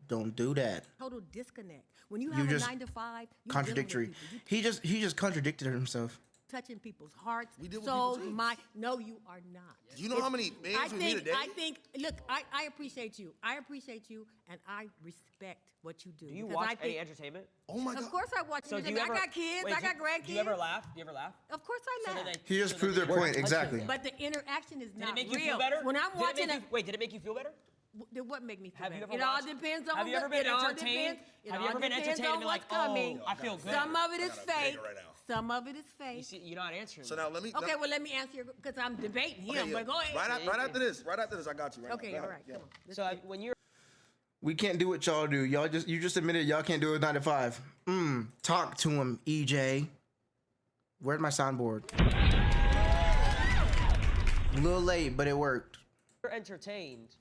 [SPEAKER 1] Don't do that.
[SPEAKER 18] total disconnect. When you have a 9 to 5, you're
[SPEAKER 1] Contradictory.
[SPEAKER 18] dealing with people.
[SPEAKER 1] He just contradicted himself.
[SPEAKER 18] Touching people's hearts,
[SPEAKER 15] deal with
[SPEAKER 18] souls,
[SPEAKER 15] people too.
[SPEAKER 18] mind. No, you are not.
[SPEAKER 15] Do you know how many bands we meet a day?
[SPEAKER 18] I think. Look, I appreciate you. I appreciate you, and I respect what you do.
[SPEAKER 14] Do you
[SPEAKER 18] because
[SPEAKER 14] watch
[SPEAKER 18] I think,
[SPEAKER 14] any entertainment?
[SPEAKER 15] Oh my God.
[SPEAKER 18] Of course, I watch
[SPEAKER 14] So do you
[SPEAKER 18] entertainment.
[SPEAKER 14] ever,
[SPEAKER 18] I got kids.
[SPEAKER 14] wait,
[SPEAKER 18] I got grandkids.
[SPEAKER 14] Do you ever laugh? Do you ever laugh?
[SPEAKER 18] Of course, I laugh.
[SPEAKER 1] He just proved their point, exactly.
[SPEAKER 18] But the interaction is
[SPEAKER 14] Did
[SPEAKER 18] not
[SPEAKER 14] it make
[SPEAKER 18] real.
[SPEAKER 14] you feel better?
[SPEAKER 18] When I'm watching
[SPEAKER 14] did it make you feel better?
[SPEAKER 18] Then what make me feel
[SPEAKER 14] Have you
[SPEAKER 18] better?
[SPEAKER 14] ever
[SPEAKER 18] It all
[SPEAKER 14] watched-
[SPEAKER 18] depends on
[SPEAKER 14] have you ever been
[SPEAKER 18] it all
[SPEAKER 14] entertained?
[SPEAKER 18] depends-
[SPEAKER 14] Have you ever been
[SPEAKER 18] depends
[SPEAKER 14] entertained
[SPEAKER 18] on
[SPEAKER 14] and been like,
[SPEAKER 18] what's coming.
[SPEAKER 14] oh, I feel good?
[SPEAKER 18] Some of it is
[SPEAKER 15] I got a banger
[SPEAKER 18] fake.
[SPEAKER 15] right now.
[SPEAKER 18] Some of it is fake.
[SPEAKER 14] You see, you're not answering.
[SPEAKER 15] So
[SPEAKER 14] me.
[SPEAKER 15] now let me.
[SPEAKER 18] Okay, well, let me answer your, because I'm debating him,
[SPEAKER 15] Okay, yeah.
[SPEAKER 18] but go ahead.
[SPEAKER 15] Right after this, I got you. Right
[SPEAKER 18] Okay,
[SPEAKER 15] now.
[SPEAKER 18] all right,
[SPEAKER 15] Yeah.
[SPEAKER 18] come on.
[SPEAKER 14] So when you're
[SPEAKER 1] We can't do what y'all do. You just admitted y'all can't do it 9 to 5. Talk to him, EJ. Where's my soundboard? A little late, but it worked.
[SPEAKER 14] you're entertained,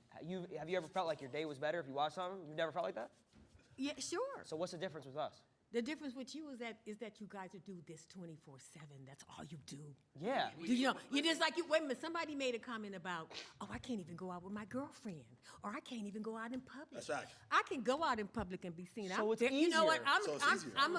[SPEAKER 14] have you ever felt like your day was better if you watched something? You've never felt like that?
[SPEAKER 18] Yeah, sure.
[SPEAKER 14] So what's the difference with us?
[SPEAKER 18] The difference with you is that you guys do this 24/7. That's all you do.
[SPEAKER 14] Yeah.
[SPEAKER 18] You know, you just like you. Wait a minute. Somebody made a comment about, oh, I can't even go out with my girlfriend, or I can't even go out in public.
[SPEAKER 15] That's right.
[SPEAKER 18] I can go out in public and be seen.
[SPEAKER 14] So it's
[SPEAKER 18] You know what?
[SPEAKER 14] easier.
[SPEAKER 18] I'm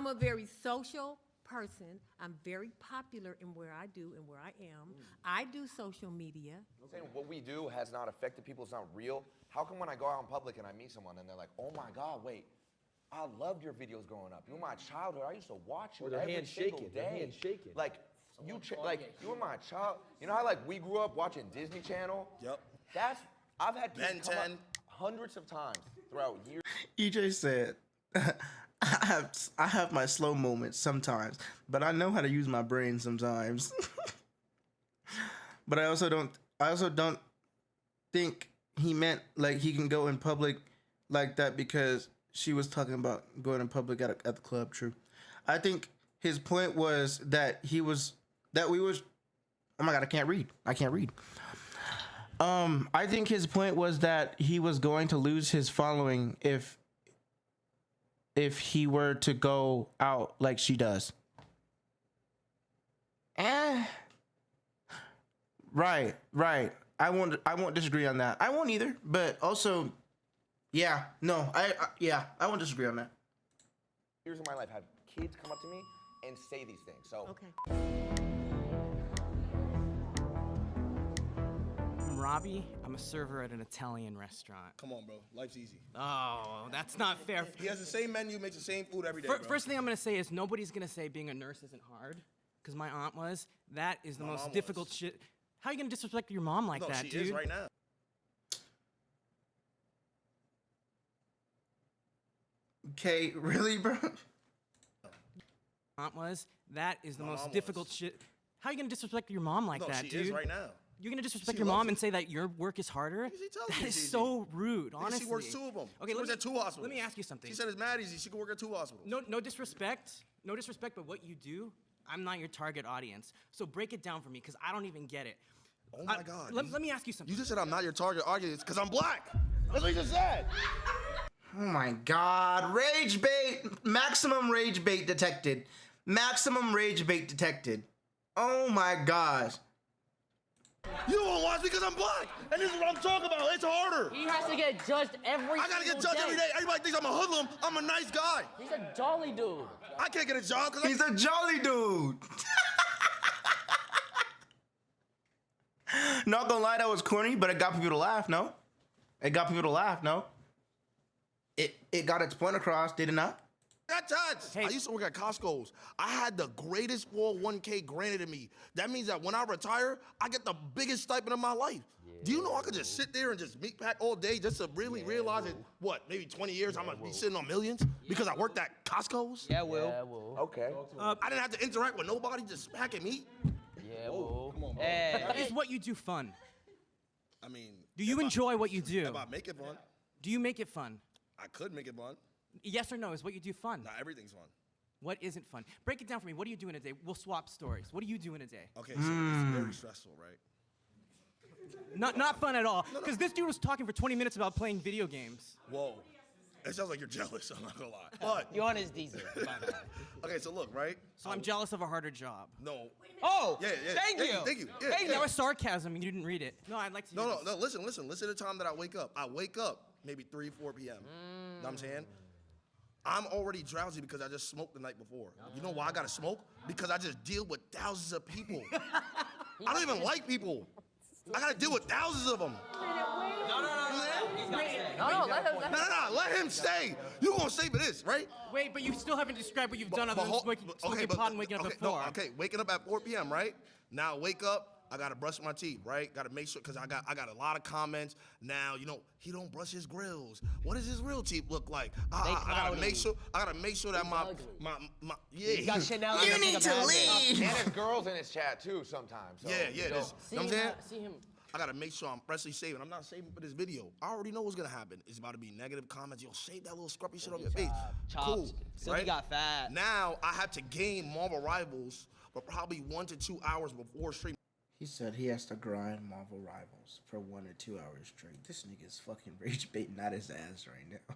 [SPEAKER 18] a very social person. I'm very popular in where I do and where I am. I do social media.
[SPEAKER 3] I'm saying what we do has not affected people. It's not real. How come when I go out in public and I meet someone and they're like, oh my God, wait, I loved your videos growing up. You were my childhood. I used to watch you
[SPEAKER 12] Or their
[SPEAKER 3] every
[SPEAKER 12] hands
[SPEAKER 3] single
[SPEAKER 12] shaking,
[SPEAKER 3] day.
[SPEAKER 12] their hands shaking.
[SPEAKER 3] Like, you were my child. You know how like we grew up watching Disney Channel?
[SPEAKER 15] Yep.
[SPEAKER 3] I've had people
[SPEAKER 15] Ben
[SPEAKER 3] come
[SPEAKER 15] 10.
[SPEAKER 3] up hundreds of times throughout years.
[SPEAKER 1] EJ said, I have my slow moments sometimes, but I know how to use my brain sometimes. But I also don't think he meant like he can go in public like that because she was talking about going in public at the club. True. I think his point was that oh my God, I can't read. I think his point was that he was going to lose his following if he were to go out like she does. Right. I won't disagree on that. I won't either, but also, I won't disagree on that.
[SPEAKER 3] Years of my life, have kids come up to me and say these things. So
[SPEAKER 18] Okay.
[SPEAKER 19] I'm Robbie. I'm a server at an Italian restaurant.
[SPEAKER 15] Come on, bro. Life's easy.
[SPEAKER 19] Oh, that's not fair.
[SPEAKER 15] He has the same menu, makes the same food every day.
[SPEAKER 19] First thing I'm gonna say is nobody's gonna say being a nurse isn't hard, because my aunt was. That is the
[SPEAKER 15] My
[SPEAKER 19] most
[SPEAKER 15] mom
[SPEAKER 19] difficult
[SPEAKER 15] was.
[SPEAKER 19] shit. How are you gonna disrespect your mom like
[SPEAKER 15] No,
[SPEAKER 19] that,
[SPEAKER 15] she
[SPEAKER 19] dude?
[SPEAKER 15] is right now.
[SPEAKER 1] Okay, really, bro?
[SPEAKER 19] Aunt was. That is the
[SPEAKER 15] My
[SPEAKER 19] most
[SPEAKER 15] mom
[SPEAKER 19] difficult
[SPEAKER 15] was.
[SPEAKER 19] shit. How are you gonna disrespect your mom like
[SPEAKER 15] No,
[SPEAKER 19] that,
[SPEAKER 15] she
[SPEAKER 19] dude?
[SPEAKER 15] is right now.
[SPEAKER 19] You're gonna disrespect your mom and say that your work is harder? That is so rude, honestly.
[SPEAKER 15] She works 2 of them.
[SPEAKER 19] Okay,
[SPEAKER 15] she works at 2 hospitals.
[SPEAKER 19] Let me ask you something.
[SPEAKER 15] She said it's mad easy. She can work at 2 hospitals.
[SPEAKER 19] No disrespect. No disrespect, but what you do, I'm not your target audience. So break it down for me, because I don't even get it.
[SPEAKER 15] Oh my God.
[SPEAKER 19] Let me ask you something.
[SPEAKER 15] You just said I'm not your target audience because I'm black. That's what you just said.
[SPEAKER 1] Oh my God. Rage bait. Maximum rage bait detected. Maximum rage bait detected. Oh my gosh.
[SPEAKER 15] You don't watch because I'm black, and this is what I'm talking about. It's harder.
[SPEAKER 14] He has to get judged every
[SPEAKER 15] I gotta get judged every day. Everybody thinks I'm a hoodlum. I'm a nice guy.
[SPEAKER 14] He's a jolly dude.
[SPEAKER 15] I can't get a job because
[SPEAKER 1] He's a jolly dude. Not gonna lie, that was corny, but it got people to laugh, no? It got people to laugh, no? It got its point across, did it not?
[SPEAKER 15] got touched. I used to work at Costco's. I had the greatest 401k granted to me. That means that when I retire, I get the biggest stipend of my life. Do you know I could just sit there and just meat pack all day just to really realize that, what, maybe 20 years I'm gonna be sitting on millions because I worked at Costco's?
[SPEAKER 14] Yeah, Will.
[SPEAKER 15] Okay. I didn't have to interact with nobody, just packing meat.
[SPEAKER 14] Yeah, Will.
[SPEAKER 15] Come on, bro.
[SPEAKER 19] Is what you do fun?
[SPEAKER 15] I mean,
[SPEAKER 19] Do you enjoy what you do?
[SPEAKER 15] if I make it fun,
[SPEAKER 19] Do you make it fun?
[SPEAKER 15] I could make it fun.
[SPEAKER 19] Yes or no, is what you do fun?
[SPEAKER 15] Not everything's fun.
[SPEAKER 19] What isn't fun? Break it down for me. What do you do in a day? We'll swap stories. What do you do in a day?
[SPEAKER 15] Okay, so it's very stressful, right?
[SPEAKER 19] Not fun at all. Because this dude was talking for 20 minutes about playing video games.
[SPEAKER 15] Whoa. It sounds like you're jealous, I'm not gonna lie. But
[SPEAKER 14] You're on his diesel.
[SPEAKER 15] okay, so look, right?
[SPEAKER 19] So I'm jealous of a harder job.
[SPEAKER 15] No.
[SPEAKER 19] Oh,
[SPEAKER 15] Yeah, yeah.
[SPEAKER 19] thank you.
[SPEAKER 15] Thank you. Yeah,
[SPEAKER 19] Hey,
[SPEAKER 15] yeah.
[SPEAKER 19] that was sarcasm. You didn't read it. No, I'd like to.
[SPEAKER 15] No,
[SPEAKER 19] hear
[SPEAKER 15] no,
[SPEAKER 19] this.
[SPEAKER 15] no. Listen. Listen to the time that I wake up. I wake up maybe 3, 4 p.m. Know what I'm saying? I'm already drowsy because I just smoked the night before. You know why I gotta smoke? Because I just deal with thousands of people. I don't even like people. I gotta deal with thousands of them.
[SPEAKER 14] No, let him.
[SPEAKER 15] No, let him stay. You gonna stay for this, right?
[SPEAKER 19] Wait, but you still haven't described what you've done other than smoking pot and waking up at 4.
[SPEAKER 15] Okay, waking up at 4 p.m., right? Now wake up. I gotta brush my teeth, right? Gotta make sure, cause I got a lot of comments. Now, you know, he don't brush his grills. What does his real teeth look like? I gotta make sure. I gotta make sure that my yeah.
[SPEAKER 14] He got Chanel.
[SPEAKER 1] You need to leave.
[SPEAKER 12] And there's girls in his chat too sometimes. So,
[SPEAKER 15] Yeah.
[SPEAKER 12] you know.
[SPEAKER 15] This, you know what I'm saying?
[SPEAKER 14] See him.
[SPEAKER 15] I gotta make sure I'm freshly saving. I'm not saving for this video. I already know what's gonna happen. It's about to be negative comments. Yo, shave that little scruffy shit off your face. Cool.
[SPEAKER 14] So
[SPEAKER 15] right?
[SPEAKER 14] he got fat.
[SPEAKER 15] Now I have to gain Marvel Rivals for probably 1 to 2 hours before stream.
[SPEAKER 1] He said he has to grind Marvel Rivals for 1 or 2 hours straight. This nigga's fucking rage baiting out his ass right now.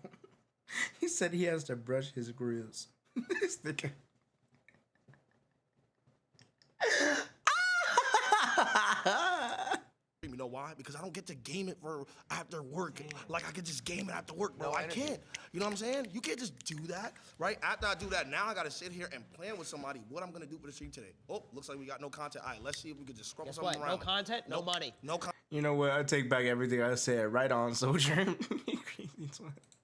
[SPEAKER 1] He said he has to brush his grills. This nigga.
[SPEAKER 15] You know why? Because I don't get to game it for after work. Like I could just game it after work, bro. I can't. You know what I'm saying? You can't just do that, right? After I do that, now I gotta sit here and plan with somebody what I'm gonna do for the stream today. Oh, looks like we got no content. All right, let's see if we could just scrub
[SPEAKER 14] Guess
[SPEAKER 15] something
[SPEAKER 14] what?
[SPEAKER 15] around.
[SPEAKER 14] No content, no money.
[SPEAKER 15] No content.
[SPEAKER 1] You know what? I take back everything I said. Right on, soldier.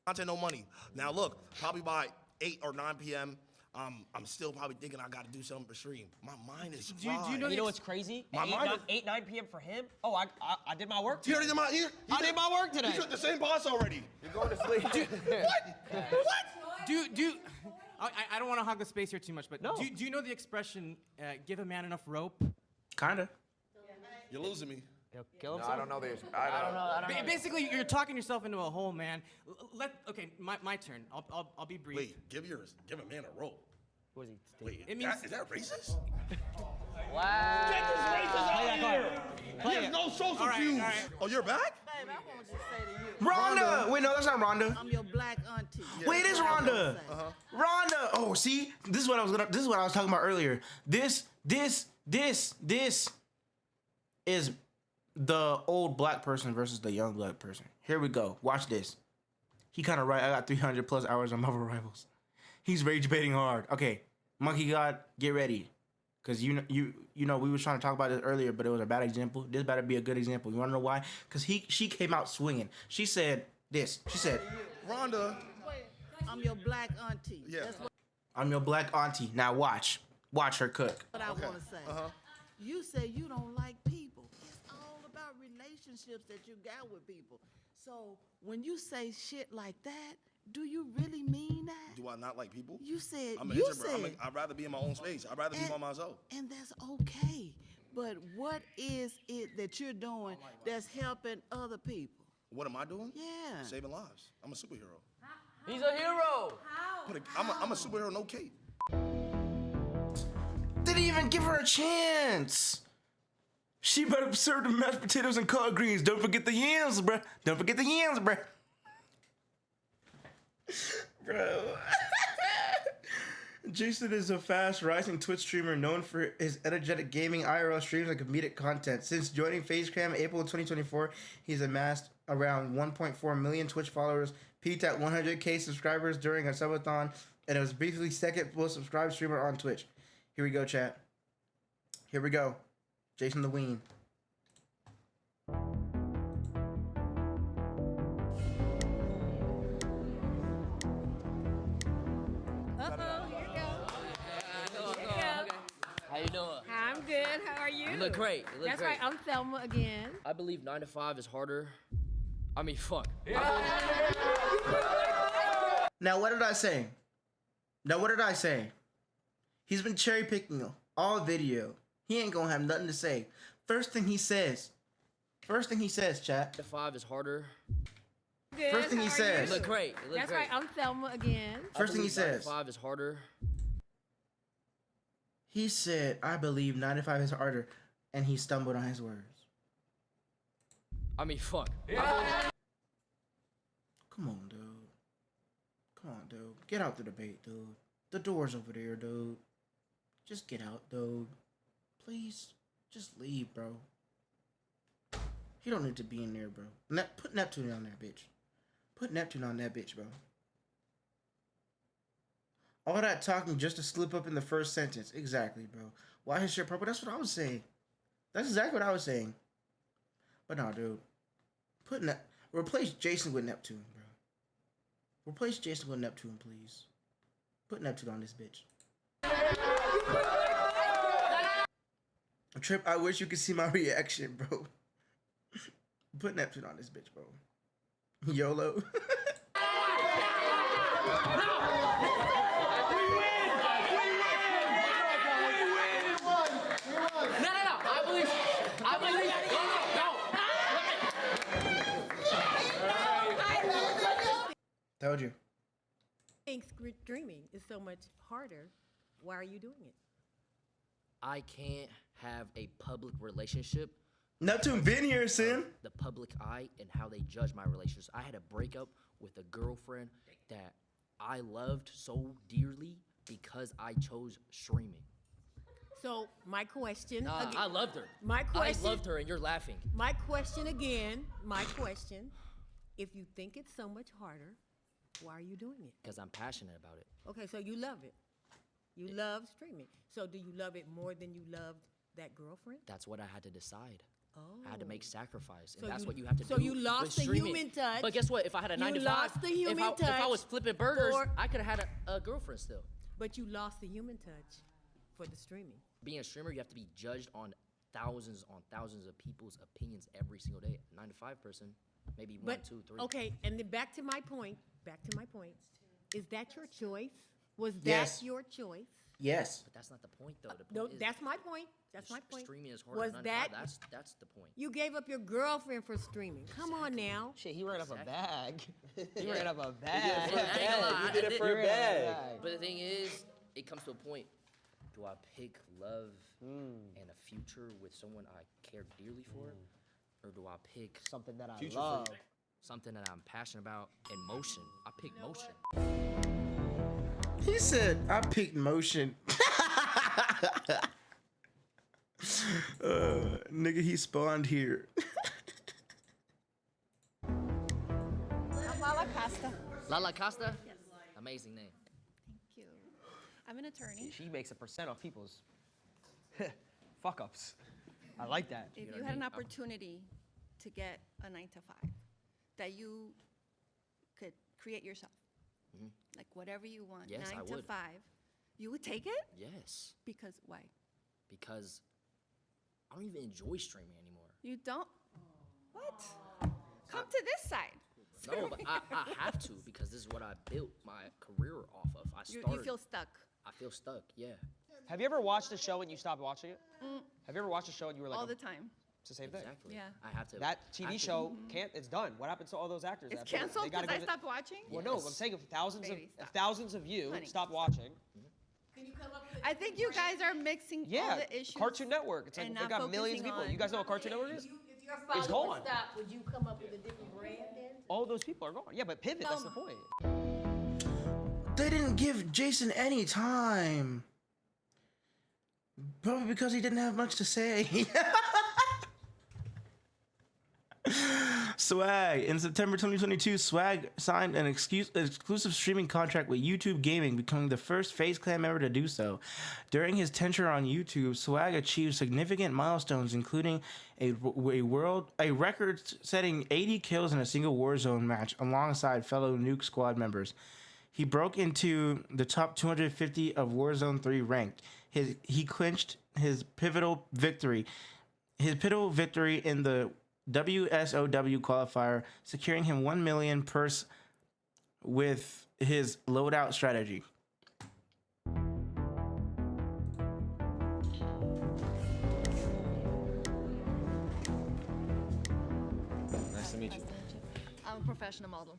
[SPEAKER 15] Content, no money. Now look, probably by 8 or 9 p.m., I'm still probably thinking I gotta do something for stream. My mind is
[SPEAKER 19] Do you
[SPEAKER 15] fried.
[SPEAKER 19] know
[SPEAKER 14] what's crazy?
[SPEAKER 15] My mind is-
[SPEAKER 14] 8, 9 p.m. for him? Oh, I did my work
[SPEAKER 15] You
[SPEAKER 14] today.
[SPEAKER 15] already did
[SPEAKER 14] I did my work today.
[SPEAKER 15] You took the same boss already.
[SPEAKER 12] You're going to sleep.
[SPEAKER 19] I don't want to hog the space here too much, but
[SPEAKER 14] No.
[SPEAKER 19] do you know the expression, give a man enough rope?
[SPEAKER 1] Kinda.
[SPEAKER 15] You're losing me.
[SPEAKER 14] Kill
[SPEAKER 12] No,
[SPEAKER 14] himself?
[SPEAKER 12] I don't know this. I don't know.
[SPEAKER 19] Basically, you're talking yourself into a hole, man. Okay, my turn. I'll be brief.
[SPEAKER 15] Wait, give a man a rope.
[SPEAKER 14] What is he?
[SPEAKER 15] Wait,
[SPEAKER 19] It means-
[SPEAKER 15] is that racist?
[SPEAKER 14] Wow.
[SPEAKER 15] Get this racist out of here! He has no social
[SPEAKER 19] All right,
[SPEAKER 15] cues.
[SPEAKER 19] all right.
[SPEAKER 15] Oh, you're back?
[SPEAKER 10] Baby, I want to say to you,
[SPEAKER 1] Rhonda! Wait, no, that's not Rhonda.
[SPEAKER 10] I'm your black auntie.
[SPEAKER 1] Wait, it is Rhonda.
[SPEAKER 15] Uh-huh.
[SPEAKER 1] Rhonda. Oh, see, this is what I was talking about earlier. This is the old black person versus the young black person. Here we go. Watch this. He kind of right. I got 300 plus hours on Marvel Rivals. He's rage baiting hard. Okay, Monkey God, get ready, cause you know we was trying to talk about this earlier, but it was a bad example. This better be a good example. You wanna know why? Cause she came out swinging. She said this. She said,
[SPEAKER 15] Rhonda.
[SPEAKER 10] I'm your black auntie.
[SPEAKER 15] Yeah.
[SPEAKER 10] That's
[SPEAKER 1] "I'm your black auntie." Now watch her cook.
[SPEAKER 10] what I want to say.
[SPEAKER 15] Uh-huh.
[SPEAKER 10] You say you don't like people. It's all about relationships that you got with people. So when you say shit like that, do you really mean that?
[SPEAKER 15] Do I not like people?
[SPEAKER 10] You said
[SPEAKER 15] I'm an
[SPEAKER 10] you
[SPEAKER 15] introvert.
[SPEAKER 10] said,
[SPEAKER 15] I'd rather be in my own space. I'd rather be by myself.
[SPEAKER 10] and that's okay. but what is it that you're doing that's helping other people?
[SPEAKER 15] What am I doing?
[SPEAKER 10] Yeah.
[SPEAKER 15] Saving lives. I'm a superhero.
[SPEAKER 14] He's a hero.
[SPEAKER 15] I'm a superhero, no cape.
[SPEAKER 1] Didn't even give her a chance. She better serve the mashed potatoes and collard greens. Don't forget the yams, bruh. Don't forget the yams, bruh. Bro. Jason is a fast rising Twitch streamer known for his energetic gaming IRL streams and comedic content. Since joining FaZe Cam in April 2024, he's amassed around 1.4 million Twitch followers, peaked at 100K subscribers during a subathon, and was briefly second most subscribed streamer on Twitch. Here we go, chat. Here we go. Jason the Ween.
[SPEAKER 14] How you doing?
[SPEAKER 18] I'm good. How are you?
[SPEAKER 14] You look great. You look
[SPEAKER 18] That's
[SPEAKER 14] great.
[SPEAKER 18] right. I'm Thelma again.
[SPEAKER 14] I believe 9 to 5 is harder. I mean, fuck.
[SPEAKER 1] Now, what did I say? He's been cherry picking all video. He ain't gonna have nothing to say. First thing he says, chat.
[SPEAKER 14] 9 to 5 is harder.
[SPEAKER 18] Good.
[SPEAKER 1] First thing he
[SPEAKER 18] How are
[SPEAKER 1] says.
[SPEAKER 14] You look great. You look
[SPEAKER 18] That's
[SPEAKER 14] great.
[SPEAKER 18] right. I'm Thelma again.
[SPEAKER 1] First thing he
[SPEAKER 14] I believe 9
[SPEAKER 1] says.
[SPEAKER 14] to 5 is harder.
[SPEAKER 1] He said, I believe 95 is harder, and he stumbled on his words.
[SPEAKER 14] I mean, fuck.
[SPEAKER 1] Come on, dude. Get out the debate, dude. The door's over there, dude. Just get out, dude. Please, just leave, bro. You don't need to be in there, bro. Put Neptune on that bitch. Put Neptune on that bitch, bro. All that talking just to slip up in the first sentence. Exactly, bro. Why his shit purple? That's what I was saying. That's exactly what I was saying. But no, dude. Replace Jason with Neptune, bro. Replace Jason with Neptune, please. Put Neptune on this bitch. Trip, I wish you could see my reaction, bro. Put Neptune on this bitch, bro. YOLO. Told you.
[SPEAKER 18] Think dreaming is so much harder. Why are you doing it?
[SPEAKER 14] I can't have a public relationship.
[SPEAKER 1] Neptune been here, Sin.
[SPEAKER 14] The public eye and how they judge my relationships. I had a breakup with a girlfriend that I loved so dearly because I chose streaming.
[SPEAKER 18] So my question.
[SPEAKER 14] Nah,
[SPEAKER 18] again,
[SPEAKER 14] I loved her.
[SPEAKER 18] My question.
[SPEAKER 14] I loved her, and you're laughing.
[SPEAKER 18] My question again. My question. If you think it's so much harder, why are you doing it?
[SPEAKER 14] Because I'm passionate about it.
[SPEAKER 18] Okay, so you love it. You love streaming. So do you love it more than you loved that girlfriend?
[SPEAKER 14] That's what I had to decide.
[SPEAKER 18] Oh.
[SPEAKER 14] I had to make sacrifice, and
[SPEAKER 18] So
[SPEAKER 14] that's
[SPEAKER 18] you-
[SPEAKER 14] what you have to
[SPEAKER 18] so
[SPEAKER 14] do.
[SPEAKER 18] you lost
[SPEAKER 14] with
[SPEAKER 18] the
[SPEAKER 14] streaming.
[SPEAKER 18] human touch.
[SPEAKER 14] But guess what? If I had a 9 to 5,
[SPEAKER 18] lost the human
[SPEAKER 14] if I
[SPEAKER 18] touch
[SPEAKER 14] was flipping burgers,
[SPEAKER 18] for-
[SPEAKER 14] I could have had a girlfriend still.
[SPEAKER 18] But you lost the human touch for the streaming.
[SPEAKER 14] Being a streamer, you have to be judged on thousands of people's opinions every single day. 9 to 5 person, maybe one,
[SPEAKER 18] But
[SPEAKER 14] two, three.
[SPEAKER 18] okay, and then back to my point. Is that your choice? Was
[SPEAKER 1] Yes.
[SPEAKER 18] that your choice?
[SPEAKER 1] Yes.
[SPEAKER 14] But that's not the point, though. The point
[SPEAKER 18] No,
[SPEAKER 14] is
[SPEAKER 18] that's my point. That's my point.
[SPEAKER 14] streaming is harder
[SPEAKER 18] Was
[SPEAKER 14] than 9 to 5.
[SPEAKER 18] that
[SPEAKER 14] That's the point.
[SPEAKER 18] you gave up your girlfriend for streaming? Come on now.
[SPEAKER 14] Shit, he ran up a bag.
[SPEAKER 20] He ran up a
[SPEAKER 14] Yeah,
[SPEAKER 20] bag.
[SPEAKER 14] I ain't gonna lie,
[SPEAKER 20] He did
[SPEAKER 14] I
[SPEAKER 20] it for a bag.
[SPEAKER 14] But the thing is, it comes to a point. Do I pick love and a future with someone I care dearly for? Or do I pick
[SPEAKER 20] something that I
[SPEAKER 14] future
[SPEAKER 20] love?
[SPEAKER 14] Something that I'm passionate about and motion. I pick motion.
[SPEAKER 1] He said, I picked motion. Nigga, he spawned here.
[SPEAKER 21] I'm Lala Costa.
[SPEAKER 14] Lala Costa? Yes. Amazing name.
[SPEAKER 21] Thank you. I'm an attorney.
[SPEAKER 20] She makes a percent off people's fuck ups. I like that.
[SPEAKER 21] If you had an opportunity to get a 9 to 5, that you could create yourself, like whatever you want,
[SPEAKER 14] Yes,
[SPEAKER 21] 9
[SPEAKER 14] I
[SPEAKER 21] to
[SPEAKER 14] would.
[SPEAKER 21] 5, you would take it?
[SPEAKER 14] Yes.
[SPEAKER 21] Because why?
[SPEAKER 14] Because I don't even enjoy streaming anymore.
[SPEAKER 21] You don't? What? Come to this side.
[SPEAKER 14] No, but I have to because this is what I built my career off of. I
[SPEAKER 21] You
[SPEAKER 14] started.
[SPEAKER 21] feel stuck.
[SPEAKER 14] I feel stuck, yeah.
[SPEAKER 20] Have you ever watched a show and you stopped watching it? Have you ever watched a show and you were like,
[SPEAKER 21] All the time.
[SPEAKER 20] it's the same thing.
[SPEAKER 14] Exactly.
[SPEAKER 21] Yeah.
[SPEAKER 14] I have to.
[SPEAKER 20] That TV show can't. It's done. What happens to all those actors?
[SPEAKER 21] It's
[SPEAKER 20] after that?
[SPEAKER 21] canceled
[SPEAKER 20] They gotta
[SPEAKER 21] because I
[SPEAKER 20] go to-
[SPEAKER 21] stopped watching?
[SPEAKER 20] Well, no. I'm saying if
[SPEAKER 21] Baby,
[SPEAKER 20] if thousands of you
[SPEAKER 21] Honey.
[SPEAKER 20] stop watching.
[SPEAKER 21] I think you guys are mixing all
[SPEAKER 20] Yeah,
[SPEAKER 21] the issues.
[SPEAKER 20] Cartoon Network. It's like
[SPEAKER 21] and
[SPEAKER 20] they
[SPEAKER 21] not
[SPEAKER 20] got millions of
[SPEAKER 21] focusing
[SPEAKER 20] people.
[SPEAKER 21] on-
[SPEAKER 20] You guys know what Cartoon Network is?
[SPEAKER 18] If your
[SPEAKER 20] It's
[SPEAKER 18] father
[SPEAKER 20] gone.
[SPEAKER 18] would stop, would you come up with a different brand then?
[SPEAKER 20] All those people are gone. Yeah, but pivot. That's the point.
[SPEAKER 1] They didn't give Jason any time. Probably because he didn't have much to say. Swag. In September 2022, Swag signed an exclusive streaming contract with YouTube Gaming, becoming the first FaZe Clan member to do so. During his tenure on YouTube, Swag achieved significant milestones, including a record-setting 80 kills in a single Warzone match alongside fellow Nuke Squad members. He broke into the top 250 of Warzone 3 ranked. He clinched his pivotal victory in the WSOW qualifier, securing him 1 million purse with his loadout strategy.
[SPEAKER 12] Nice to meet you.
[SPEAKER 6] I'm a professional model,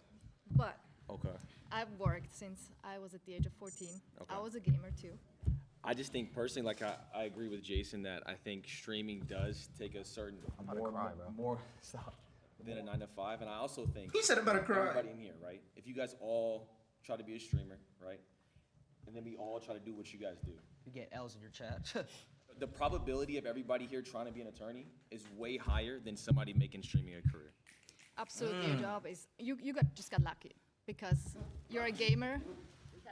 [SPEAKER 6] but
[SPEAKER 12] Okay.
[SPEAKER 6] I've worked since I was at the age of 14.
[SPEAKER 12] Okay.
[SPEAKER 6] I was a gamer too.
[SPEAKER 12] I just think personally, like I agree with Jason that I think streaming does take a certain more stop than a 9 to 5, and I also think
[SPEAKER 1] He said I'm about to cry.
[SPEAKER 12] Everybody in here, right? If you guys all try to be a streamer, right, and then we all try to do what you guys do,
[SPEAKER 20] You get L's in your chat.
[SPEAKER 12] the probability of everybody here trying to be an attorney is way higher than somebody making streaming a career.
[SPEAKER 6] Absolutely, your job is just got lucky because you're a gamer.